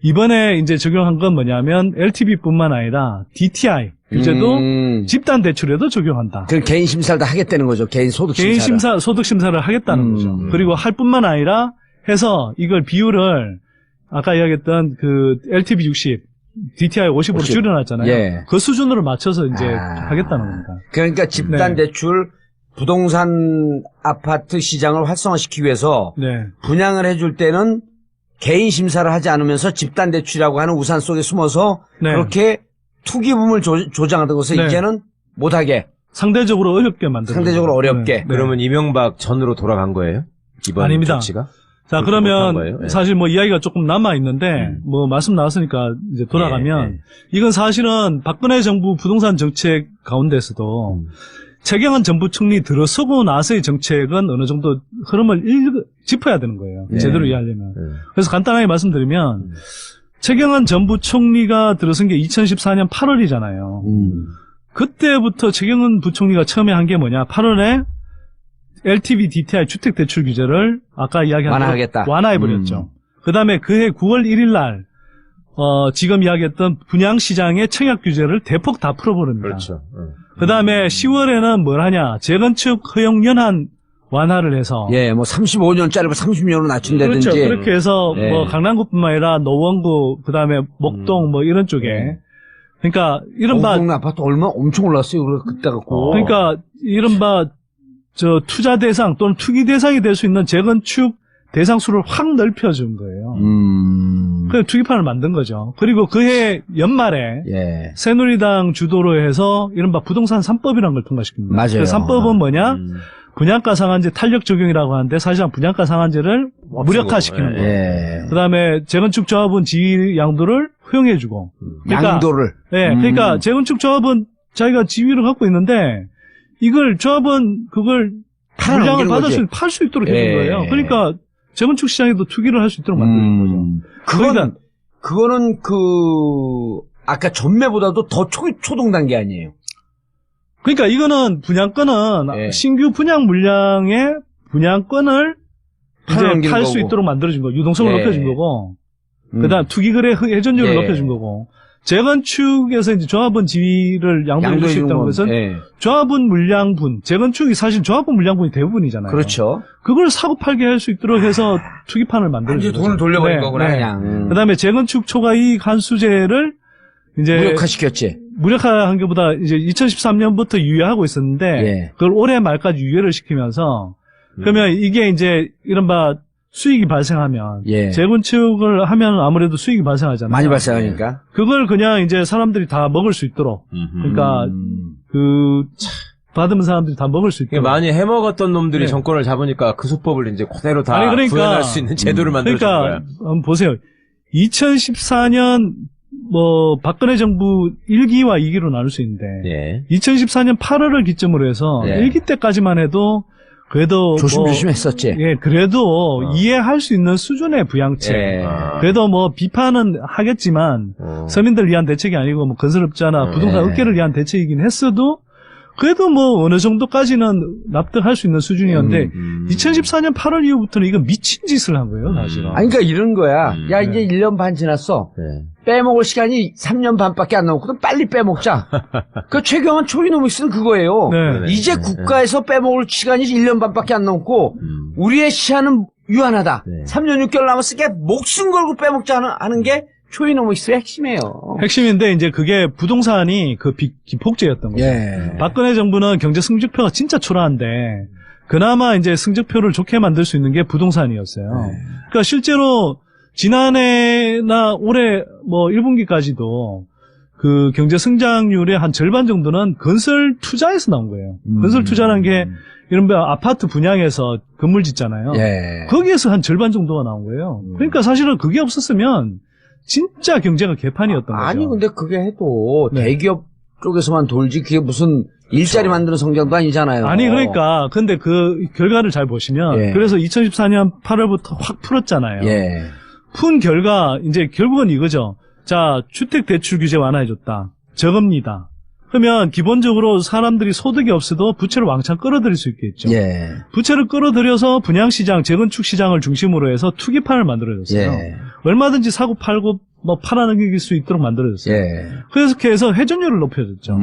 이번에 이제 적용한 건 뭐냐면 LTV뿐만 아니라 DTI 규제도 집단 대출에도 적용한다. 그럼 개인 심사를 다 하겠다는 거죠. 개인 소득 심사를. 개인 심사, 소득 심사를 하겠다는 거죠. 그리고 할 뿐만 아니라 해서 이걸 비율을 아까 이야기했던 그 LTV 60, DTI 50으로 50. 줄여놨잖아요. 예. 그 수준으로 맞춰서 이제 하겠다는 겁니다. 그러니까 집단 네. 대출 부동산 아파트 시장을 활성화시키기 위해서 네. 분양을 해줄 때는 개인 심사를 하지 않으면서 집단 대출이라고 하는 우산 속에 숨어서 네. 그렇게 투기붐을 조장하던 것을 네. 이제는 못하게 상대적으로 어렵게 만들어요. 상대적으로 어렵게. 네. 그러면 이명박 전으로 돌아간 거예요? 이번 아닙니다. 조치가? 자, 그렇게 못한 그러면 거예요? 네. 사실 뭐 이야기가 조금 남아있는데, 뭐 말씀 나왔으니까 이제 돌아가면, 이건 사실은 박근혜 정부 부동산 정책 가운데서도 최경환 정부 총리 들어서고 나서의 정책은 어느 정도 흐름을 짚어야 되는 거예요. 제대로 이해하려면. 그래서 간단하게 말씀드리면, 최경환 정부 총리가 들어선 게 2014년 8월이잖아요. 그때부터 최경환 부총리가 처음에 한 게 뭐냐, 8월에 LTV, DTI 주택대출 규제를 아까 이야기한 완화하겠다. 완화해버렸죠. 그 다음에 그해 9월 1일 날, 지금 이야기했던 분양시장의 청약 규제를 대폭 다 풀어버립니다. 그렇죠. 그 다음에 10월에는 뭘 하냐, 재건축 허용 연한 완화를 해서. 예, 뭐 35년짜리를 30년으로 낮춘다든지. 그렇죠. 그렇게 해서 예. 뭐 강남구뿐만 아니라 노원구, 그 다음에 목동 뭐 이런 쪽에. 그러니까 이른바 동네 아파트 얼마 엄청 올랐어요. 그때 갖고. 그러니까 이른바 저 투자 대상 또는 투기 대상이 될 수 있는 재건축 대상 수를 확 넓혀준 거예요. 그래서 투기판을 만든 거죠. 그리고 그해 연말에 예. 새누리당 주도로 해서 이른바 부동산 3법이라는 걸 통과시킵니다. 맞아요. 그 3법은 뭐냐? 분양가 상한제 탄력 적용이라고 하는데 사실상 분양가 상한제를 무력화시키는 거예요. 예. 그다음에 재건축 조합은 지위 양도를 허용해주고. 그러니까, 양도를. 네, 그러니까 재건축 조합은 자기가 지위를 갖고 있는데 이걸 조합은 그걸 물량을 받을 수 팔 수 있도록 해준 예. 거예요. 그러니까 재건축 시장에도 투기를 할 수 있도록 만드는 거죠. 그거는 아까 전매보다도 더 초동 단계 아니에요. 그러니까 이거는 분양권은 예. 신규 분양 물량의 분양권을 이제 팔 수 거고. 있도록 만들어준 거, 유동성을 예. 높여준 거고, 그다음 투기거래 회전율을 예. 높여준 거고, 재건축에서 이제 조합원 지위를 양도해 줄 수 있다는 것은 예. 조합원 물량분, 재건축이 사실 조합원 물량분이 대부분이잖아요. 그렇죠. 그걸 사고 팔게 할 수 있도록 해서 투기판을 만들어준 거죠. 돈을 돌려버린 네, 거구나, 네. 그냥. 그다음에 재건축 초과이익 환수제를 이제 무력화시켰지. 무력화한 것보다 이제 2013년부터 유예하고 있었는데 예. 그걸 올해 말까지 유예를 시키면서 그러면 이게 이제 이른바 수익이 발생하면 예. 재건축을 하면 아무래도 수익이 발생하잖아요. 많이 발생하니까. 그걸 그냥 이제 사람들이 다 먹을 수 있도록 그러니까 그 받은 사람들이 다 먹을 수 있도록 많이 해먹었던 놈들이 네. 정권을 잡으니까 그 수법을 이제 그대로 다 아니, 그러니까, 구현할 수 있는 제도를 만들어준 거야. 그러니까 한번 보세요. 2014년 뭐 박근혜 정부 1기와 2기로 나눌 수 있는데 예. 2014년 8월을 기점으로 해서 예. 1기 때까지만 해도 그래도 조심조심 했었지. 예, 그래도 이해할 수 있는 수준의 부양책. 예. 그래도 뭐 비판은 하겠지만 서민들 위한 대책이 아니고 뭐 건설업자나 부동산 예. 업계를 위한 대책이긴 했어도 그래도 뭐 어느 정도까지는 납득할 수 있는 수준이었는데 2014년 8월 이후부터는 이거 미친 짓을 한 거예요, 사실은. 아니, 그러니까 이런 거야. 야, 이제 1년 반 지났어. 네. 빼먹을 시간이 3년 반밖에 안 남았거든. 빨리 빼먹자. 그 최경환 초이노믹스는 그거예요. 네. 이제 국가에서 빼먹을 시간이 1년 반밖에 안 남고 우리의 시한은 유한하다. 네. 3년 6개월 남았으니까 목숨 걸고 빼먹자 하는 게 초이노믹스의 핵심이에요. 핵심인데 이제 그게 부동산이 그 기폭제였던 거죠. 예. 박근혜 정부는 경제 성적표가 진짜 초라한데 그나마 이제 성적표를 좋게 만들 수 있는 게 부동산이었어요. 그러니까 실제로 지난해나 올해 뭐 1분기까지도 그 경제 성장률의 한 절반 정도는 건설 투자에서 나온 거예요. 건설 투자라는 게 이런 아파트 분양해서 건물 짓잖아요. 예. 거기에서 한 절반 정도가 나온 거예요. 그러니까 사실은 그게 없었으면 진짜 경제가 개판이었던 거죠. 아니, 근데 그게 해도 네. 대기업 쪽에서만 돌지 그게 무슨 일자리 만드는 성장도 아니잖아요. 아니 그러니까 근데 그 결과를 잘 보시면 예. 그래서 2014년 8월부터 확 풀었잖아요. 예. 푼 결과 이제 결국은 이거죠. 자, 주택 대출 규제 완화해줬다. 저금리다. 그러면 기본적으로 사람들이 소득이 없어도 부채를 왕창 끌어들일 수 있겠죠. 예. 부채를 끌어들여서 분양시장, 재건축 시장을 중심으로 해서 투기판을 만들어줬어요. 예. 얼마든지 사고 팔고 뭐 팔아넘길 수 있도록 만들어줬어요. 예. 그래서 해서 회전율을 높여줬죠.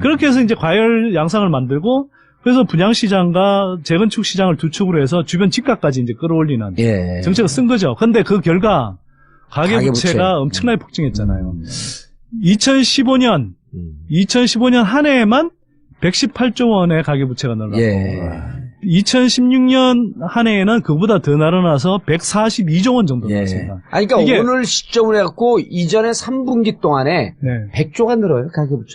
그렇게 해서 이제 과열 양상을 만들고 그래서 분양시장과 재건축 시장을 두 축으로 해서 주변 집값까지 이제 끌어올리는 예. 정책을 쓴 거죠. 근데 그 결과 가계부채가 가계부채. 엄청나게 폭증했잖아요. 2015년 한 해에만 118조 원의 가계부채가 늘어났고 예. 2016년 한 해에는 그보다 더 늘어나서 142조 원 정도 예. 늘었습니다. 아니, 그러니까 이게- 오늘 시점으로 해갖고 이전에 3분기 동안에 네. 100조가 늘어요, 가계부채.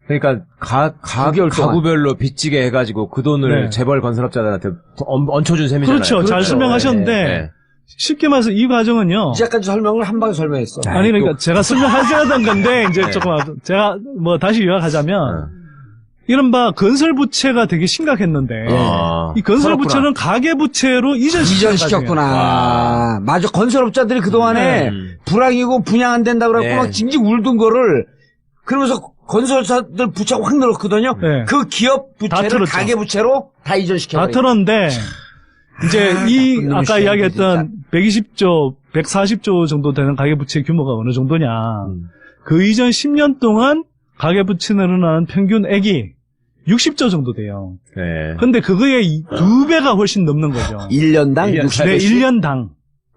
그러니까 9개월 동안. 가구별로 빚지게 해가지고 그 돈을 네. 재벌 건설업자들한테 얹혀준 셈이잖아요. 그렇죠. 잘 설명하셨는데 네. 쉽게 말해서 이 과정은요. 이제까지 설명을 한 방에 설명했어. 아니 그러니까 제가 설명하려던 건데 이제 네. 조금 제가 뭐 다시 요약하자면 이른바 건설 부채가 되게 심각했는데 아, 이 건설 그렇구나. 부채는 가계 부채로 이전시켰구나. 맞아. 건설업자들이 그동안에 불황이고 분양 안 된다고 그래갖고 네. 막 징징 울던 거를 그러면서 건설사들 부채가 확 늘었거든요. 네. 그 기업 다 부채를 틀었죠. 가계부채로 다 다 이전시켜버린 틀었는데 이제 이 나쁜 놈의 아까 시험이 이야기했던 120조, 140조 정도 되는 가계부채 규모가 어느 정도냐. 그 이전 10년 동안 가계부채 늘어나는 평균액이 60조 정도 돼요. 네. 근데 그거의 2배가 훨씬 넘는 거죠. 1년당 60배. 네, 1년당.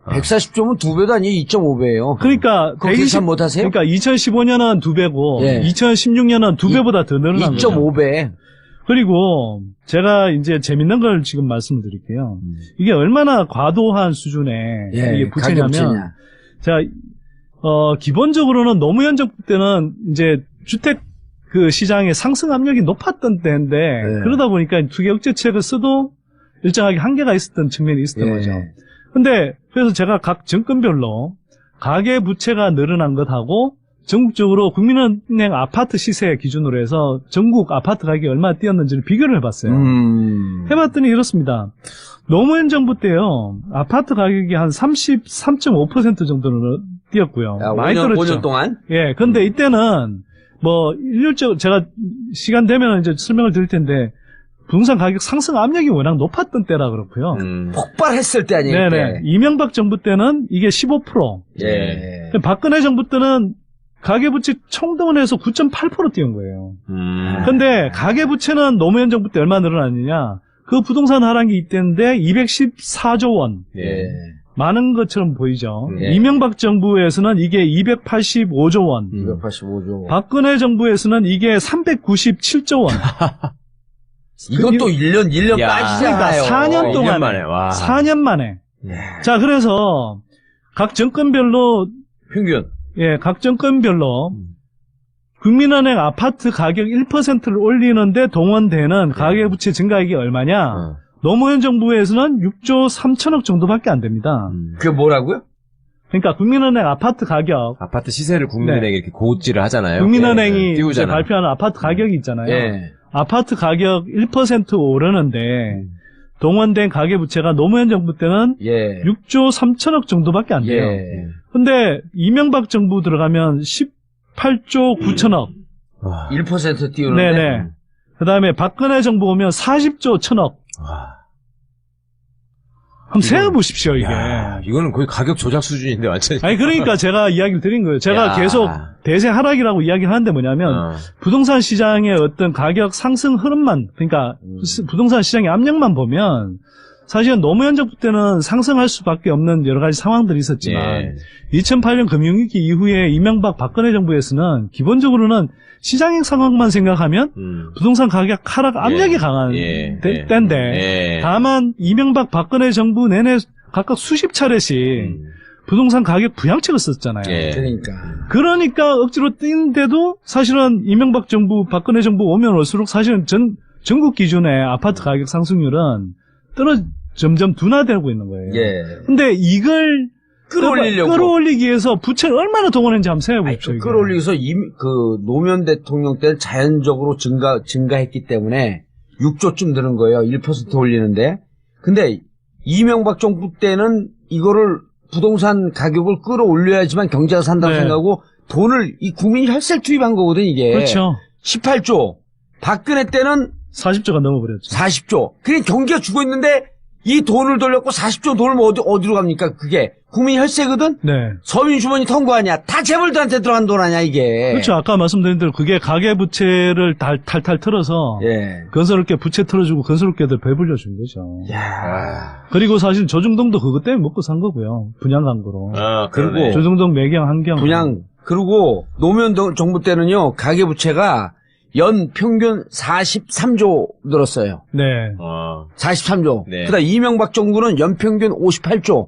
140조면 2배도 아니고 2.5배예요. 그러니까 그거 계산 못 하세요? 그러니까 2015년은 2배고 예. 2016년은 2배보다 더 늘어난 거죠. 2.5배. 그리고 제가 이제 재밌는 걸 지금 말씀을 드릴게요. 이게 얼마나 과도한 수준의 이게 부채냐면 가계부채냐. 자, 기본적으로는 노무현 정부 때는 이제 주택 그 시장의 상승 압력이 높았던 때인데 그러다 보니까 투기 억제책을 써도 일정하게 한계가 있었던 측면이 있었던 거죠. 근데 그래서 제가 각 정권별로 가계 부채가 늘어난 것하고 전국적으로 국민은행 아파트 시세 기준으로 해서 전국 아파트 가격이 얼마나 뛰었는지를 비교를 해봤어요. 해봤더니 이렇습니다. 노무현 정부 때요, 아파트 가격이 한 33.5% 정도는 뛰었고요. 야, 많이 5년, 떨어졌죠. 5년 동안? 예, 근데 이때는 뭐 일률적 제가 시간 되면 이제 설명을 드릴 텐데 부동산 가격 상승 압력이 워낙 높았던 때라 그렇고요. 폭발했을 때 아니에요? 네네. 이명박 정부 때는 이게 15%. 예. 박근혜 정부 때는 가계부채 총동원해서 9.8% 뛰은 거예요. 근데 가계부채는 노무현 정부 때 얼마 늘어났느냐? 그 부동산 하락이 이때인데 214조 원. 예. 많은 것처럼 보이죠. 예. 이명박 정부에서는 이게 285조 원, 285조. 박근혜 정부에서는 이게 397조 원. 이것도 1년 야. 빠지잖아요. 그러니까 4년 2년 동안에. 만에, 와. 4년 만에. 예. 자, 그래서 각 정권별로 평균. 각 정권별로 국민은행 아파트 가격 1%를 올리는데 동원되는 가계부채 증가액이 얼마냐? 노무현 정부에서는 6조 3천억 정도밖에 안 됩니다. 그게 뭐라고요? 그러니까 국민은행 아파트 가격, 아파트 시세를 국민은행이 이렇게 고지를 하잖아요. 국민은행이 이제 띄우잖아. 발표하는 아파트 가격이 있잖아요. 예. 아파트 가격 1% 오르는데 동원된 가계부채가 노무현 정부 때는 예. 6조 3천억 정도밖에 안 돼요. 예. 근데 이명박 정부 들어가면 18조 9천억. 와. 1% 띄우는데. 네네. 그 다음에 박근혜 정부 오면 40조 1천억. 와. 한번 세어보십시오, 이게. 야, 이거는 거의 가격 조작 수준인데, 완전히. 아니, 그러니까 제가 이야기를 드린 거예요. 제가 야. 계속 대세 하락이라고 이야기를 하는데 뭐냐면, 부동산 시장의 어떤 가격 상승 흐름만, 그러니까 부동산 시장의 압력만 보면, 사실은 노무현 정부 때는 상승할 수밖에 없는 여러 가지 상황들이 있었지만, 예. 2008년 금융위기 이후에 이명박 박근혜 정부에서는 기본적으로는 시장의 상황만 생각하면 부동산 가격 하락 압력이 강한 때인데 예. 다만 이명박 박근혜 정부 내내 각각 수십 차례씩 부동산 가격 부양책을 썼잖아요. 예. 그러니까 억지로 뛴데도 사실은 이명박 정부 박근혜 정부 오면 올수록 사실은 전국 기준의 아파트 가격 상승률은 점점 둔화되고 있는 거예요. 예. 근데 이걸 끌어올리기 위해서 부채를 얼마나 동원했는지 한번 생각해보십시오. 끌어올리기 위해서 노무현 대통령 때는 자연적으로 증가했기 때문에 6조쯤 드는 거예요. 1% 올리는데. 근데 이명박 정부 때는 이거를 부동산 가격을 끌어올려야지만 경제가 산다고 생각하고 돈을 이 국민이 혈세를 투입한 거거든, 이게. 그렇죠. 18조. 박근혜 때는 40조가 넘어버렸죠. 40조. 그러니까 경기가 죽어 있는데 이 돈을 돌렸고 40조 돈을 어디로 갑니까? 그게 국민 혈세거든? 네. 서민 주머니 턴거 아니야. 다 재벌들한테 들어간 돈 아니야, 이게. 그렇죠. 아까 말씀드린 대로 그게 가계부채를 탈탈 털어서 예. 건설업계 부채 털어주고 건설업계들 배불려 준 거죠. 야. 그리고 사실 조중동도 그것 때문에 먹고 산 거고요. 분양 광고로. 그리고 조중동 매경 한경. 그리고 노무현 정부 때는요, 가계부채가 연 평균 43조 늘었어요. 네. 43조. 네. 그다음 이명박 정부는 연평균 58조.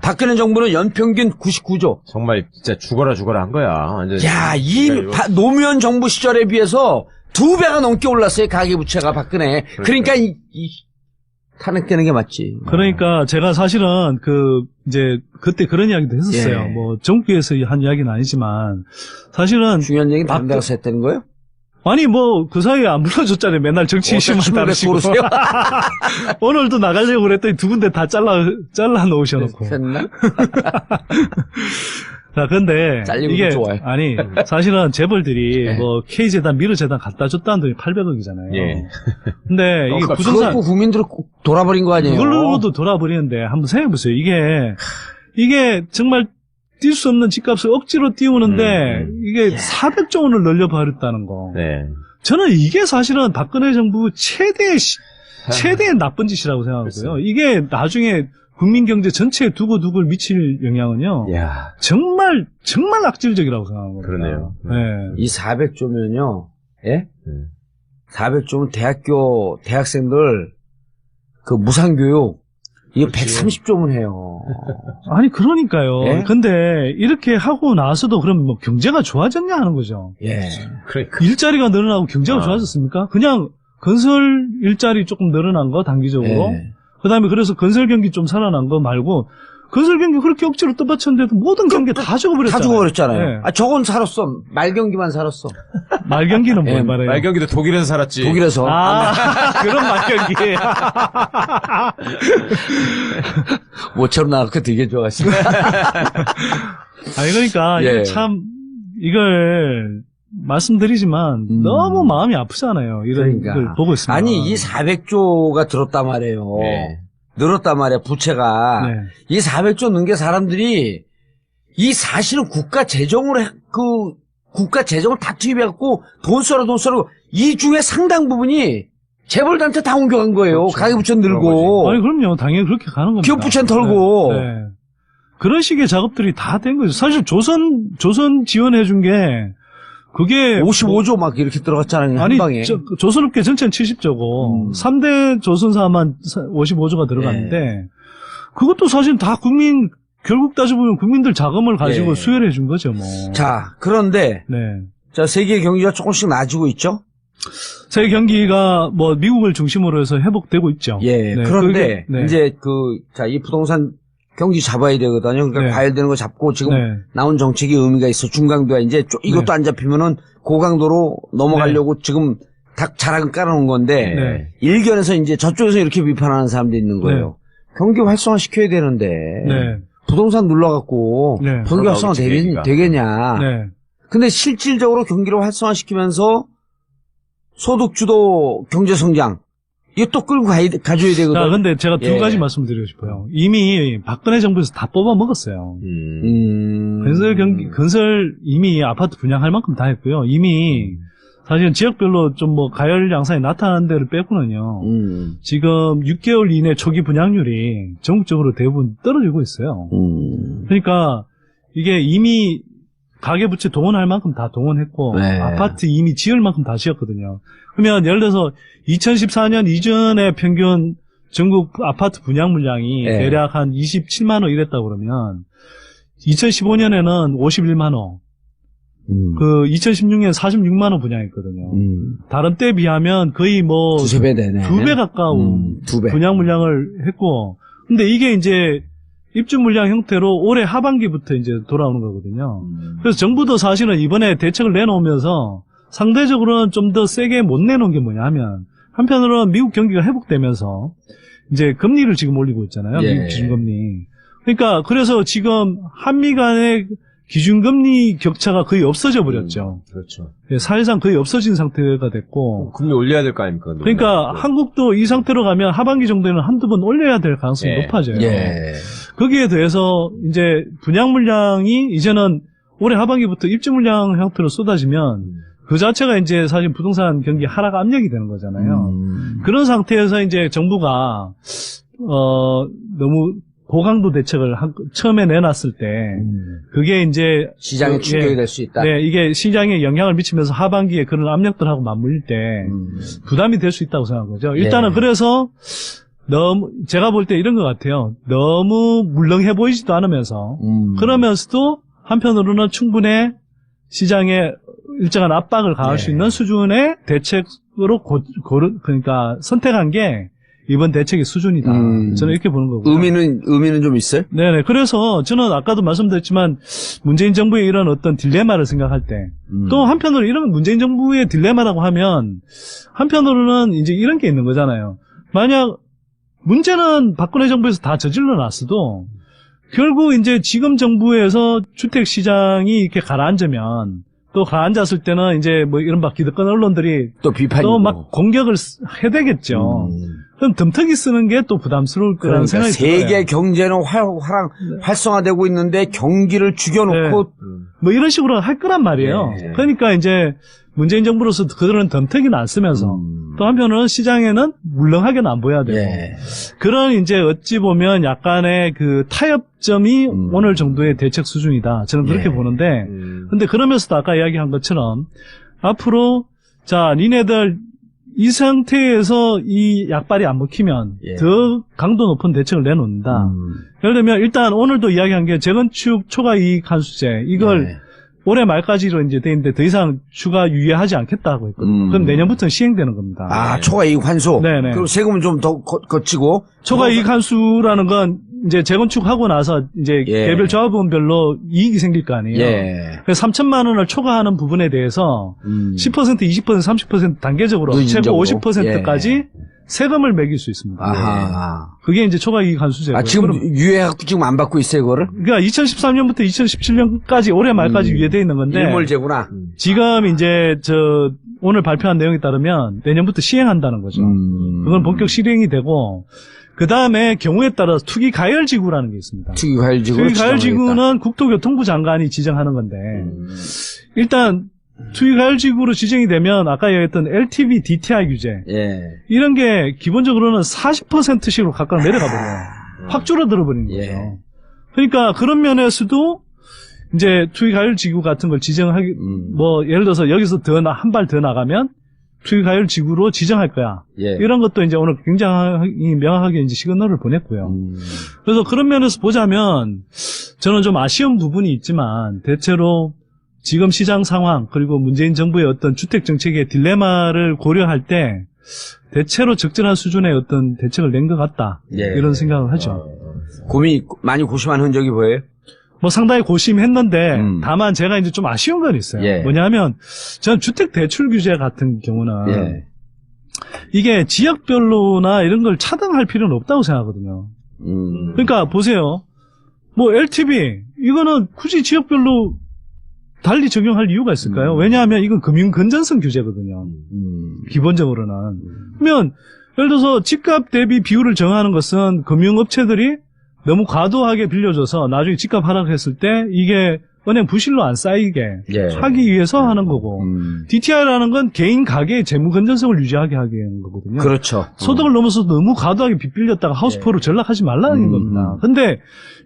박근혜 정부는 연평균 99조. 정말 진짜 죽어라 한 거야. 완전. 야, 노무현 정부 시절에 비해서 2배가 넘게 올랐어요, 가계부채가 박근혜. 그러니까 탄핵되는 게 맞지. 그러니까 제가 사실은 그때 그런 이야기도 했었어요. 예. 뭐 정부에서 한 이야기는 아니지만 사실은 중요한 얘기는 다른 데 가서 했다는 거예요? 아니 뭐 그 사이에 안 불러줬잖아요. 맨날 정치 이슈만 다루시고. 모르세요? 오늘도 나가려고 그랬더니 두 군데 다 잘라 놓으셔놓고. 했나? 자, 근데 잘리고 이게 좋아요. 아니 사실은 재벌들이 네. 뭐 K재단, 미르재단 갖다 줬다는 돈이 800억이잖아요. 예. 근데 이게 그거 부동산 갖고 국민들을 돌아버린 거 아니에요? 그걸로도 돌아버리는데 한번 생각해보세요. 이게 정말 뛸 수 없는 집값을 억지로 띄우는데 이게 400조 원을 늘려버렸다는 거. 네. 저는 이게 사실은 박근혜 정부 최대의 나쁜 짓이라고 생각하고요. 이게 나중에 국민 경제 전체에 두고두고 미칠 영향은요. 야. 정말 악질적이라고 생각합니다. 그러네요. 네. 이 400조면요, 예? 400조면 대학생들 그 무상교육 이거 130조면 해요. 아니 그러니까요. 예? 근데 이렇게 하고 나서도 그럼 뭐 경제가 좋아졌냐 하는 거죠. 예. 그러니까. 일자리가 늘어나고 경제가 좋아졌습니까? 그냥 건설 일자리 조금 늘어난 거 단기적으로. 예. 그다음에 그래서 건설 경기 좀 살아난 거 말고 건설 경기 그렇게 억지로 떠받쳤는데도 모든 경기 다 죽어버렸잖아요. 다 죽어버렸잖아요. 예. 아, 저건 살았어. 말경기만 살았어. 말경기는 뭘 예, 말해요? 말경기도 독일에서 살았지. 독일에서. 그런 말경기. 모처럼 나갖고 되게 좋아하시네. 아니 그러니까 예. 이거 참 이걸 말씀드리지만 너무 마음이 아프잖아요. 이런 그러니까. 걸 보고 있으면. 아니, 이 400조가 들었단 말이에요. 네. 늘었단 말이에요, 부채가. 네. 이 400조 넣은 게 사람들이 이 사실은 국가 재정을 다 투입해갖고 돈 써라 이 중에 상당 부분이 재벌한테 다 옮겨간 거예요. 그렇죠. 가계부채 늘고. 아니, 그럼요. 당연히 그렇게 가는 겁니다. 기업부채 털고. 네, 네. 그런 식의 작업들이 다 된 거죠. 사실 조선 지원해준 게, 그게. 55조 막 이렇게 들어갔잖아요. 아니, 한 방에. 조선업계 전체는 70조고, 3대 조선사만 55조가 들어갔는데, 그것도 사실 다 결국 따져보면 국민들 자금을 가지고 예. 수혈해 준 거죠, 뭐. 자, 그런데, 네. 자, 세계 경기가 조금씩 나아지고 있죠? 세계 경기가 뭐 미국을 중심으로 해서 회복되고 있죠. 예. 네, 그런데, 네. 이제 자, 이 부동산 경기 잡아야 되거든요. 그러니까 네. 과열되는 거 잡고 지금 네. 나온 정책이 의미가 있어. 중강도야. 이제 이것도 네. 안 잡히면은 고강도로 넘어가려고 지금 닭 자락은 깔아놓은 건데, 네. 일견에서 이제 저쪽에서 이렇게 비판하는 사람도 있는 거예요. 경기 활성화 시켜야 되는데, 네. 부동산 눌러갖고 네. 경기 활성화 그러다 보니까. 되겠냐. 네. 근데 실질적으로 경기를 활성화시키면서 소득주도 경제성장, 이거 또 끌고 가줘야 되거든. 자, 근데 제가 두 예. 가지 말씀드리고 싶어요. 이미 박근혜 정부에서 다 뽑아 먹었어요. 건설 이미 아파트 분양할 만큼 다 했고요. 이미 사실은 지역별로 좀 뭐 가열 양상이 나타나는 데를 빼고는요. 지금 6개월 이내 초기 분양률이 전국적으로 대부분 떨어지고 있어요. 그러니까 이게 이미 가계부채 동원할 만큼 다 동원했고 네. 아파트 이미 지을 만큼 다 지었거든요. 그러면 예를 들어서 2014년 이전에 평균 전국 아파트 분양 물량이 네. 대략 한 27만 호 이랬다고 그러면 2015년에는 51만 호, 그 2016년 46만 호 분양했거든요. 다른 때 비하면 거의 뭐 두세 배 되네. 2배 가까운 2배. 분양 물량을 했고, 근데 이게 이제 입주 물량 형태로 올해 하반기부터 이제 돌아오는 거거든요. 그래서 정부도 사실은 이번에 대책을 내놓으면서 상대적으로는 좀 더 세게 못 내놓은 게 뭐냐 하면, 한편으로는 미국 경기가 회복되면서 이제 금리를 지금 올리고 있잖아요. 예. 미국 기준금리. 그러니까 그래서 지금 한미 간의 기준금리 격차가 거의 없어져 버렸죠. 그렇죠. 예, 사실상 거의 없어진 상태가 됐고, 금리 올려야 될 거 아닙니까? 그러니까 한국도 이 상태로 가면 하반기 정도에는 한두 번 올려야 될 가능성이 예. 높아져요. 예. 거기에 대해서 이제 분양 물량이 이제는 올해 하반기부터 입주 물량 형태로 쏟아지면 그 자체가 이제 사실 부동산 경기 하락 압력이 되는 거잖아요. 그런 상태에서 이제 정부가 너무 고강도 대책을 처음에 내놨을 때 그게 이제 시장에 충격이 될 수 있다. 네, 이게 시장에 영향을 미치면서 하반기에 그런 압력들하고 맞물릴 때 부담이 될 수 있다고 생각한 거죠. 일단은 예. 그래서 너무 제가 볼 때 이런 것 같아요. 너무 물렁해 보이지도 않으면서 그러면서도 한편으로는 충분히 시장에 일정한 압박을 가할 수 있는 수준의 대책으로 그러니까 선택한 게 이번 대책의 수준이다. 저는 이렇게 보는 거고요. 의미는 좀 있어요? 네네. 그래서 저는 아까도 말씀드렸지만 문재인 정부의 이런 어떤 딜레마를 생각할 때 또 한편으로 이런 문재인 정부의 딜레마라고 하면 한편으로는 이제 이런 게 있는 거잖아요. 만약 문제는 박근혜 정부에서 다 저질러 놨어도 결국 이제 지금 정부에서 주택 시장이 이렇게 가라앉으면 또 가라앉았을 때는 이제 뭐 이런 막 기득권 언론들이 또 비판이고. 또 막 공격을 해야 되겠죠. 그럼 덤터기 쓰는 게 또 부담스러울 거라는 그러니까 생각이 세계 들어요. 경제는 활성화되고 있는데 경기를 죽여놓고 뭐 이런 식으로 할 거란 말이에요. 네. 그러니까 이제 문재인 정부로서 그들은 덤터기는 안 쓰면서 또 한편으로는 시장에는 물렁하게는 안 보여야 되고 예. 그런 이제 어찌 보면 약간의 그 타협점이 오늘 정도의 대책 수준이다. 저는 그렇게 보는데 근데 그러면서도 아까 이야기한 것처럼 앞으로 자 니네들 이 상태에서 이 약발이 안 먹히면 예. 더 강도 높은 대책을 내놓는다. 예를 들면 일단 오늘도 이야기한 게 재건축 초과이익 환수제 이걸 예. 올해 말까지로 이제 돼 있는데 더 이상 추가 유예하지 않겠다고 했거든요. 그럼 내년부터는 시행되는 겁니다. 아, 초과이익 환수. 네네. 그럼 세금은 좀 더 거치고. 초과이익 환수라는 건 이제 재건축하고 나서 이제 예. 개별 조합원별로 이익이 생길 거 아니에요. 예. 그래서 3천만 원을 초과하는 부분에 대해서 10%, 20%, 30% 단계적으로 최고 누진적으로. 50%까지 세금을 매길 수 있습니다. 아하. 그게 이제 초과이익 환수제고요. 아, 지금 그럼 유예해갖고 지금 안 받고 있어요, 그거를? 그러니까 2013년부터 2017년까지 올해 말까지 유예돼 있는 건데 일몰제구나. 지금 이제 오늘 발표한 내용에 따르면 내년부터 시행한다는 거죠. 그건 본격 실행이 되고 그 다음에 경우에 따라서 투기 가열지구라는 게 있습니다. 투기가열지구. 투기 가열지구는 국토교통부 장관이 지정하는 건데 일단 투기과열지구로 지정이 되면 아까 얘기했던 LTV, DTI 규제 예. 이런 게 기본적으로는 40%씩으로 가까이 내려가 버려요. 확 줄어들어 버리는 거죠. 예. 그러니까 그런 면에서도 이제 투기과열지구 같은 걸 지정하기 뭐 예를 들어서 여기서 한 발 더 나가면 투기과열지구로 지정할 거야. 예. 이런 것도 이제 오늘 굉장히 명확하게 이제 시그널을 보냈고요. 그래서 그런 면에서 보자면 저는 좀 아쉬운 부분이 있지만 대체로 지금 시장 상황 그리고 문재인 정부의 어떤 주택 정책의 딜레마를 고려할 때 대체로 적절한 수준의 어떤 대책을 낸 것 같다. 예. 이런 생각을 하죠. 많이 고심한 흔적이 보여요? 뭐 상당히 고심했는데 다만 제가 이제 좀 아쉬운 건 있어요. 예. 뭐냐면 저는 주택 대출 규제 같은 경우는 예. 이게 지역별로나 이런 걸 차등할 필요는 없다고 생각하거든요. 그러니까 보세요. 뭐 LTV 이거는 굳이 지역별로 달리 적용할 이유가 있을까요? 왜냐하면 이건 금융 건전성 규제거든요. 기본적으로는. 그러면 예를 들어서 집값 대비 비율을 정하는 것은 금융업체들이 너무 과도하게 빌려줘서 나중에 집값 하락했을 때 이게 은행 부실로 안 쌓이게 예. 하기 위해서 하는 거고 DTI라는 건 개인 가계의 재무 건전성을 유지하게 하게 하는 거거든요. 그렇죠. 소득을 넘어서 너무 과도하게 빚 빌렸다가 하우스포로 전락하지 말라는 겁니다. 근데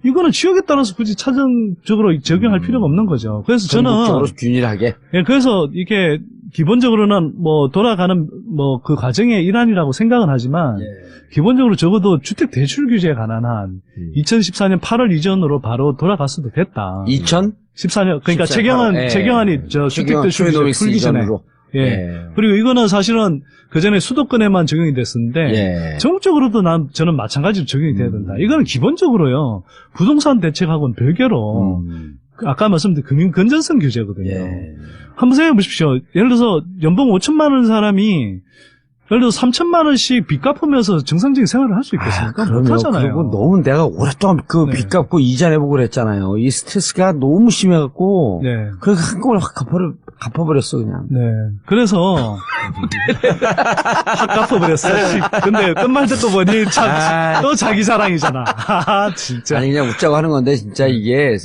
이거는 지역에 따라서 굳이 차등적으로 적용할 필요가 없는 거죠. 그래서 저는 전국적으로 균일하게. 예, 그래서 이게 기본적으로는 뭐 돌아가는 뭐 그 과정의 일환이라고 생각은 하지만 기본적으로 적어도 주택 대출 규제에 관한 한 2014년 8월 이전으로 바로 돌아갔어도 됐다. 2014년 14년 그러니까 14, 최경환이 저 주택 대출 규제 풀기 전에 예. 그리고 이거는 사실은 그 전에 수도권에만 적용이 됐었는데 전국적으로도 저는 마찬가지로 적용이 돼야 된다. 이거는 기본적으로요 부동산 대책하고는 별개로 아까 말씀드린 금융 건전성 규제거든요. 한번 생각해 보십시오. 예를 들어서 연봉 5천만 원 사람이 예를 들어서 3천만 원씩 빚 갚으면서 정상적인 생활을 할 수 있겠습니까? 못하잖아요. 그리고 너무 내가 오랫동안 그 빚 갚고 이자 내보고 그랬잖아요. 이 스트레스가 너무 심해갖고. 네. 그래서 한꺼번에 확 갚아버렸어, 그냥. 네. 그래서 확 갚아버렸어. 근데 끝말 듣고 보니 참 또 자기 자랑이잖아. 진짜. 아니, 그냥 웃자고 하는 건데, 진짜 이게.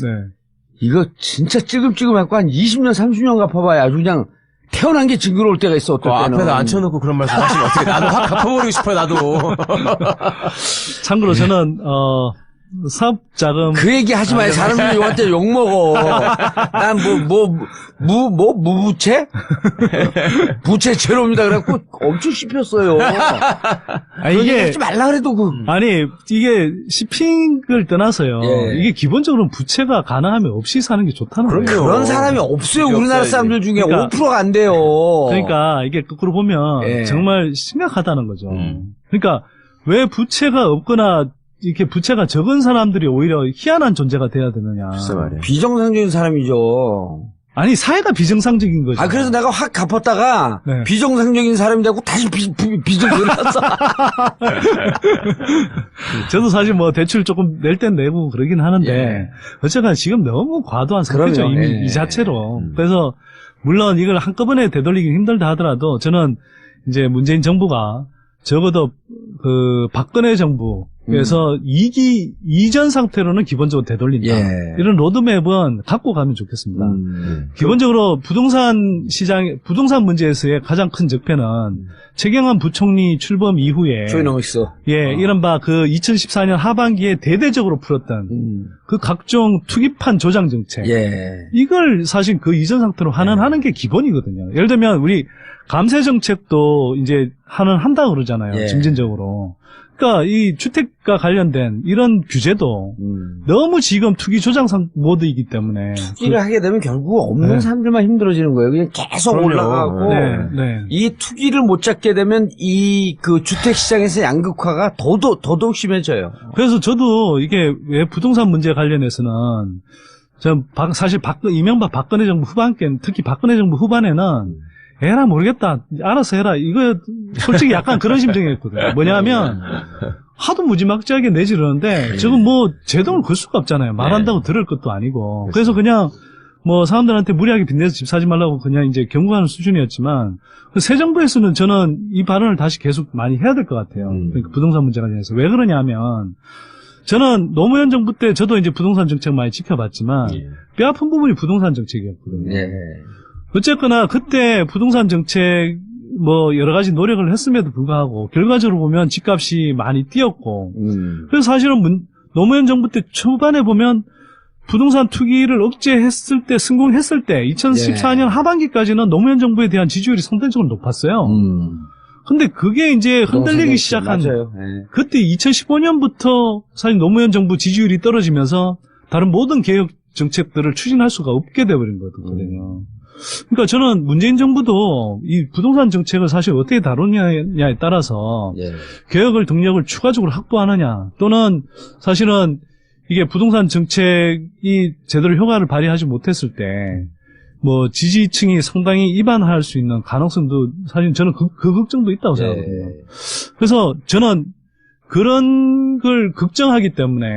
이거 진짜 찔끔찔끔해갖고 한 20년, 30년 갚아봐야 아주 그냥 태어난 게 징그러울 때가 있어, 어떨 때는. 앞에다 앉혀놓고 그런 말씀 하시면 어떻게, 나도 확 갚아버리고 싶어요, 나도. 참고로 저는, 사업 자금. 그 얘기 하지 마요. 사람들이 이한테 욕먹어. 난 무부채? 부채 제로입니다. 그래갖고 엄청 씹혔어요. 이게 하지 말라 그래도 아니, 이게 씹힌 떠나서요. 이게 기본적으로 부채가 가능하면 없이 사는 게 좋다는 거예요. 그런 사람이 없어요. 우리나라 사람들 중에 그러니까, 5%가 안 돼요. 그러니까 이게 거꾸로 보면 정말 심각하다는 거죠. 그러니까 왜 부채가 없거나 이렇게 부채가 적은 사람들이 오히려 희한한 존재가 돼야 되느냐. 글쎄 말이야. 비정상적인 사람이죠. 아니, 사회가 비정상적인 거죠. 그래서 내가 확 갚았다가 비정상적인 사람이 되고 다시 빚을 늘었어. 저도 사실 뭐 대출 조금 낼 땐 내고 그러긴 하는데 어쨌든 지금 너무 과도한 상태죠. 이미 이 자체로. 그래서 물론 이걸 한꺼번에 되돌리기 힘들다 하더라도 저는 이제 문재인 정부가 적어도 그 박근혜 정부에서 2기 이전 상태로는 기본적으로 되돌린다. 이런 로드맵은 갖고 가면 좋겠습니다. 기본적으로 부동산 시장, 부동산 문제에서의 가장 큰 적폐는 최경환 부총리 출범 이후에 조이노믹스. 이른바 그 2014년 하반기에 대대적으로 풀었던 그 각종 투기판 조장 정책. 이걸 사실 그 이전 상태로 하는 게 기본이거든요. 예를 들면 우리 감세 정책도 이제 한다 그러잖아요. 점진적으로. 그러니까 이 주택과 관련된 이런 규제도 너무 지금 투기 조장상 모드이기 때문에 투기를 하게 되면 결국 없는 사람들만 힘들어지는 거예요. 그냥 계속 올라가고 이 투기를 못 잡게 되면 이 그 주택 시장에서 양극화가 더더욱 심해져요. 그래서 저도 이게 왜 부동산 문제 관련해서는 전 사실 이명박 박근혜 정부 후반기엔 특히 박근혜 정부 후반에는 에라 모르겠다. 알아서 해라. 이거 솔직히 약간 그런 심정이었거든요. 뭐냐면 하도 무지막지하게 내지르는데 저건 뭐 제동을 걸 수가 없잖아요. 말한다고 들을 것도 아니고. 그래서 그냥 뭐 사람들한테 무리하게 빚내서 집 사지 말라고 그냥 이제 경고하는 수준이었지만 새 정부에서는 저는 이 발언을 다시 계속 많이 해야 될 것 같아요. 그러니까 부동산 문제가 대해서. 왜 그러냐면 저는 노무현 정부 때 저도 이제 부동산 정책 많이 지켜봤지만 뼈아픈 부분이 부동산 정책이었거든요. 어쨌거나 그때 부동산 정책 뭐 여러 가지 노력을 했음에도 불구하고 결과적으로 보면 집값이 많이 뛰었고 그래서 사실은 노무현 정부 때 초반에 보면 부동산 투기를 억제했을 때 성공했을 때 2014년 하반기까지는 노무현 정부에 대한 지지율이 상대적으로 높았어요. 근데 그게 이제 흔들리기 시작한 맞아요. 네. 그때 2015년부터 사실 노무현 정부 지지율이 떨어지면서 다른 모든 개혁 정책들을 추진할 수가 없게 돼버린 거거든요. 그러니까 저는 문재인 정부도 이 부동산 정책을 사실 어떻게 다루냐에 따라서 예. 개혁을 동력을 추가적으로 확보하느냐 또는 사실은 이게 부동산 정책이 제대로 효과를 발휘하지 못했을 때 뭐 지지층이 상당히 이반할 수 있는 가능성도 사실 저는 그 걱정도 있다고 생각하거든요. 그래서 저는 그런 걸 걱정하기 때문에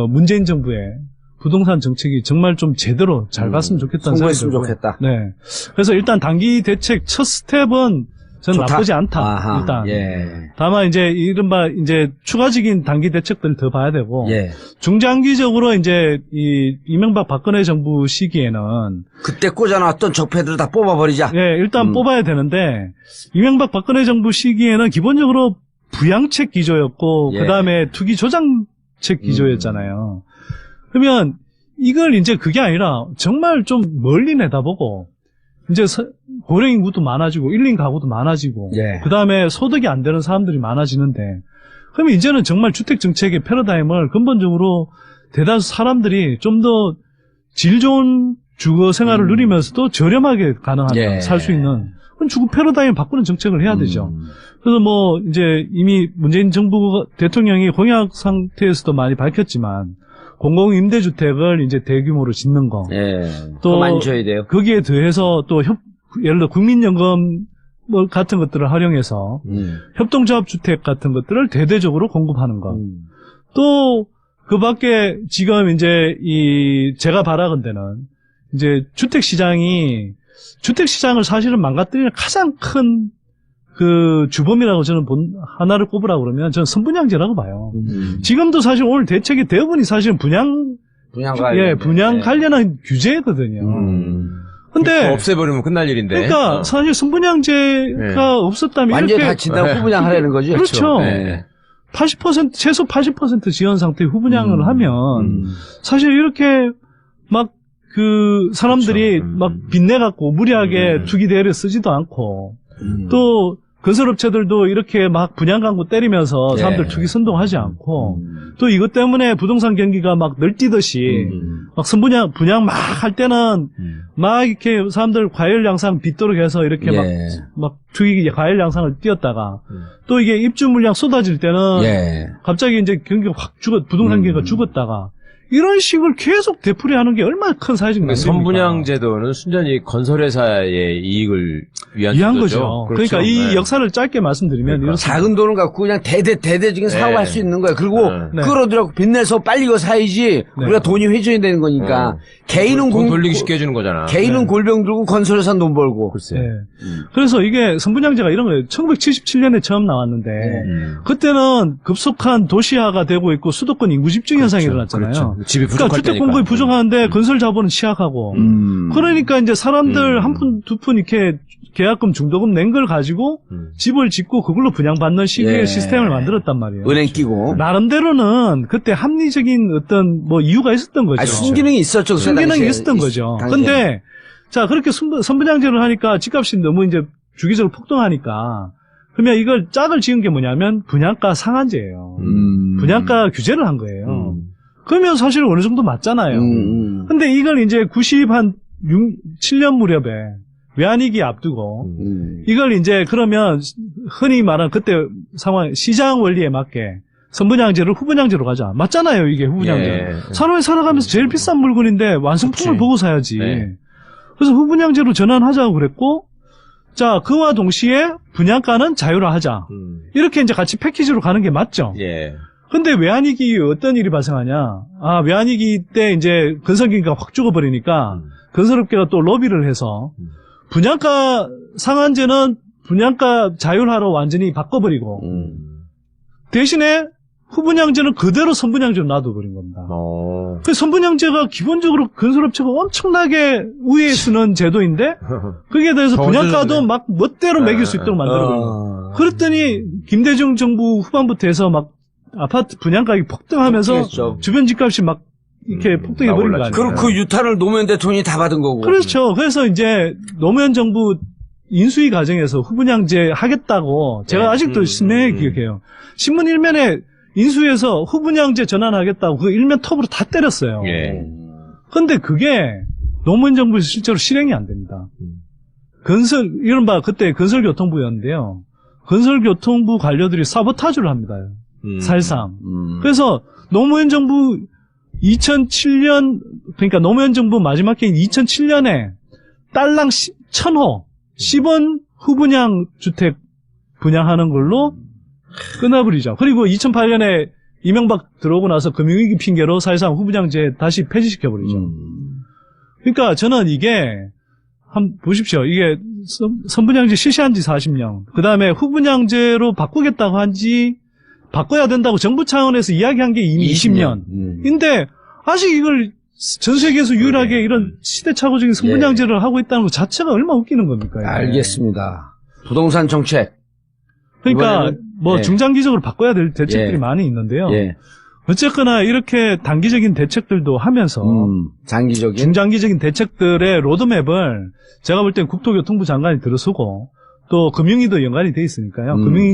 문재인 정부의 부동산 정책이 정말 좀 제대로 잘 갔으면 좋겠다는 생각이 성공했으면 들고요. 좋겠다. 네. 그래서 일단 단기 대책 첫 스텝은 저는 좋다. 나쁘지 않다. 아하, 일단. 예. 다만 이제 이른바 이제 추가적인 단기 대책들을 더 봐야 되고 예. 중장기적으로 이제 이 이명박 박근혜 정부 시기에는 그때 꽂아놨던 적폐들을 다 뽑아버리자. 예, 일단 뽑아야 되는데 이명박 박근혜 정부 시기에는 기본적으로 부양책 기조였고 예. 그다음에 투기 조장책 기조였잖아요. 그러면 이걸 이제 그게 아니라 정말 좀 멀리 내다보고 이제 고령 인구도 많아지고 1인 가구도 많아지고 예. 그다음에 소득이 안 되는 사람들이 많아지는데 그러면 이제는 정말 주택 정책의 패러다임을 근본적으로 대다수 사람들이 좀 더 질 좋은 주거 생활을 누리면서도 저렴하게 가능한 예. 살 수 있는 그런 주거 패러다임 바꾸는 정책을 해야 되죠. 그래서 뭐 이제 이미 문재인 정부 대통령이 공약 상태에서도 많이 밝혔지만 공공 임대주택을 이제 대규모로 짓는 거. 예. 또 더 많이 줘야 돼요. 거기에 더해서 또 예를 들어 국민연금 뭐 같은 것들을 활용해서 협동조합 주택 같은 것들을 대대적으로 공급하는 것. 또 그 밖에 지금 이제 제가 바라건대는 이제 주택 시장을 사실은 망가뜨리는 가장 큰 그 주범이라고 저는 하나를 꼽으라고 그러면 저는 선분양제라고 봐요. 지금도 사실 오늘 대책의 대부분이 사실은 분양 관련한 규제거든요. 근데 없애버리면 끝날 일인데. 그러니까 사실 선분양제가 없었다면 완전히 이렇게 다 진다고 후분양하라는 거죠. 그렇죠. 네. 80% 최소 80% 지연 상태 후분양을 하면 사실 이렇게 막 그 사람들이 막 빚내 갖고 무리하게 투기 대회를 쓰지도 않고 또 건설업체들도 이렇게 막 분양 광고 때리면서 사람들 투기 선동하지 않고 또 이것 때문에 부동산 경기가 막 널뛰듯이 막 분양 막 할 때는 막 이렇게 사람들 과열 양상 빚도록 해서 이렇게 막 투기 과열 양상을 띄었다가 또 이게 입주 물량 쏟아질 때는 갑자기 이제 경기가 확 부동산 경기가 죽었다가 이런 식을 계속 되풀이하는 게 얼마나 큰 사회적 낭비입니까? 선분양 제도는 순전히 건설회사의 이익을 위한 거죠. 그렇죠. 그러니까 이 역사를 짧게 말씀드리면 이렇습니다. 작은 돈을 갖고 그냥 대대적인 사업을 할 수 있는 거예요. 그리고 끌어들여고 빚내서 빨리 이거 사야지 우리가 돈이 회전이 되는 거니까 개인은 돈 돌리기 쉽게 해주는 거잖아. 개인은 골병 들고 건설회사 돈 벌고. 글쎄. 그래서 이게 선분양제가 이런 거예요. 1977년에 처음 나왔는데 그때는 급속한 도시화가 되고 있고 수도권 인구 집중 현상이 일어났잖아요. 집이 그러니까 부족할 주택 때니까. 공급이 부족하는데 건설 자본은 취약하고 그러니까 이제 사람들 한 푼 두 푼 이렇게 계약금 중도금 낸 걸 가지고 집을 짓고 그걸로 분양받는 식의 시스템을 만들었단 말이에요. 은행 끼고. 나름대로는 그때 합리적인 어떤 뭐 이유가 있었던 거죠. 순기능이 있었죠. 그 순기능이 당시에. 있었던 거죠. 당시에. 근데 자 그렇게 선분양제를 하니까 집값이 너무 이제 주기적으로 폭등하니까 그러면 이걸 짝을 지은 게 뭐냐면 분양가 상한제예요. 분양가 규제를 한 거예요. 그러면 사실 어느 정도 맞잖아요. 근데 이걸 이제 7년 무렵에 외환위기 앞두고 이걸 이제 그러면 흔히 말하는 그때 상황 시장 원리에 맞게 선분양제를 후분양제로 가자. 맞잖아요, 이게 후분양제. 사람이 살아가면서 제일 비싼 물건인데 완성품을 보고 사야지. 그래서 후분양제로 전환하자고 그랬고, 자 그와 동시에 분양가는 자율화하자. 이렇게 이제 같이 패키지로 가는 게 맞죠. 근데 외환위기 어떤 일이 발생하냐? 외환위기 때 이제 건설기가 확 죽어버리니까 건설업계가 또 로비를 해서 분양가 상한제는 분양가 자율화로 완전히 바꿔버리고 대신에 후분양제는 그대로 선분양제로 놔둬버린 겁니다. 그 선분양제가 기본적으로 건설업체가 엄청나게 우위에 쓰는 제도인데 거기에 대해서 더 분양가도 얹어주네. 막 멋대로 매길 수 있도록 만들어버린 거예요. 그랬더니 김대중 정부 후반부터 해서 막 아파트 분양가격이 폭등하면서 폭등했죠. 주변 집값이 막 이렇게 폭등해버린 거 아니에요. 그리고 그 유탄을 노무현 대통령이 다 받은 거고. 그렇죠. 그래서 이제 노무현 정부 인수위 과정에서 후분양제 하겠다고 제가 아직도 신명하게 기억해요. 신문 일면에 인수위에서 후분양제 전환하겠다고 그 일면 톱으로 다 때렸어요. 예. 근데 그게 노무현 정부에서 실제로 실행이 안 됩니다. 이른바 그때 건설교통부였는데요. 건설교통부 관료들이 사보타주를 합니다. 사실상. 그래서 노무현 정부 2007년, 그러니까 노무현 정부 마지막 해인 2007년에 딸랑 1000호 10원 후분양 주택 분양하는 걸로 끊어버리죠. 그리고 2008년에 이명박 들어오고 나서 금융위기 핑계로 사실상 후분양제 다시 폐지시켜버리죠. 그러니까 저는 이게 보십시오. 이게 선분양제 실시한 지 40년. 그 다음에 후분양제로 바꾸겠다고 바꿔야 된다고 정부 차원에서 이야기한 게 이미 20년. 근데 아직 이걸 전 세계에서 유일하게 이런 시대착오적인 선분양제를 하고 있다는 것 자체가 얼마나 웃기는 겁니까? 이게. 알겠습니다. 부동산 정책. 그러니까 이번에는, 뭐 중장기적으로 바꿔야 될 대책들이 많이 있는데요. 어쨌거나 이렇게 단기적인 대책들도 하면서 장기적인 중장기적인 대책들의 로드맵을 제가 볼 땐 국토교통부 장관이 들어서고 또 금융위도 연관이 돼 있으니까요. 금융위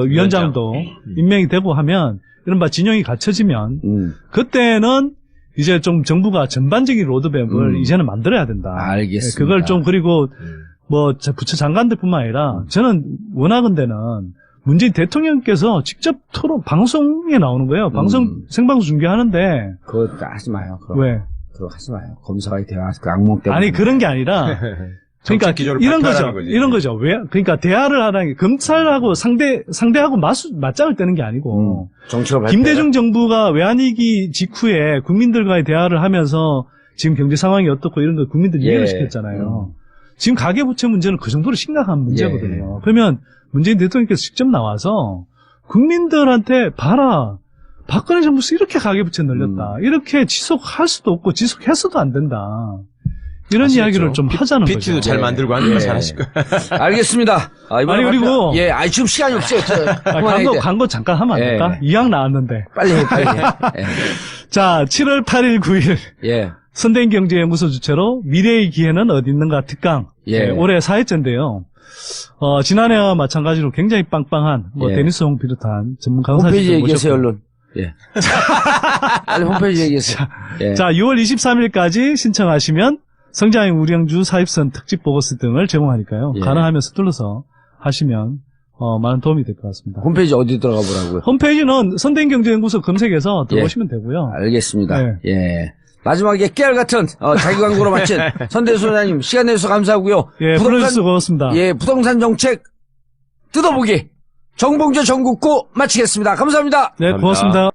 위원장도 임명이 되고 하면 이른바 진영이 갖춰지면 그때는 이제 좀 정부가 전반적인 로드맵을 이제는 만들어야 된다. 알겠습니다. 그걸 좀 그리고 뭐 부처 장관들뿐만 아니라 저는 원하건대는 문재인 대통령께서 직접 방송에 나오는 거예요. 생방송 중계하는데 그거 하지 마요. 그럼. 왜? 그거 하지 마요. 검사가 대화 그 악몽 때문에. 아니 그런 게 아니라 그러니까 이런 거죠. 이런 거죠. 왜? 그러니까 대화를 하라는 게 검찰하고 상대하고 맞짱을 뜨는 게 아니고 정치가 김대중 정부가 외환위기 직후에 국민들과의 대화를 하면서 지금 경제 상황이 어떻고 이런 걸 국민들 이해를 시켰잖아요. 지금 가계부채 문제는 그 정도로 심각한 문제거든요. 그러면 문재인 대통령께서 직접 나와서 국민들한테 봐라. 박근혜 정부에서 이렇게 가계부채 늘렸다. 이렇게 지속할 수도 없고 지속해서도 안 된다. 이런 아시겠죠? 이야기를 좀 하자는 거죠. PT도 잘 만들고 하니까 잘 하실 거예요. 알겠습니다. 이번에 아니, 그리고 지금 시간이 없어요. 광고 잠깐 하면 안 될까? 이왕 나왔는데. 빨리 해. 자, 7월 8일, 9일. 예. 선대인경제연구소 주최로 미래의 기회는 어디 있는가 특강. 올해 4회째인데요. 지난해와 마찬가지로 굉장히 빵빵한, 데니스 홍 비롯한 전문 강사들. 홈페이지 얘기하세요, 얼른. 빨리 홈페이지 얘기하세요. 자, 6월 23일까지 신청하시면 성장형 우량주 사입선 특집 보고서 등을 제공하니까요. 가능하면 서둘러서 하시면 많은 도움이 될 것 같습니다. 홈페이지 어디 들어가 보라고요? 홈페이지는 선대인경제연구소 검색해서 들어오시면 되고요. 알겠습니다. 마지막에 깨알 같은 자기 광고로 마친 선대수 소장님 시간 내주셔서 감사하고요. 불러주셔서 고맙습니다. 부동산 정책 뜯어보기 정봉재 전국구 마치겠습니다. 감사합니다. 네, 고맙습니다.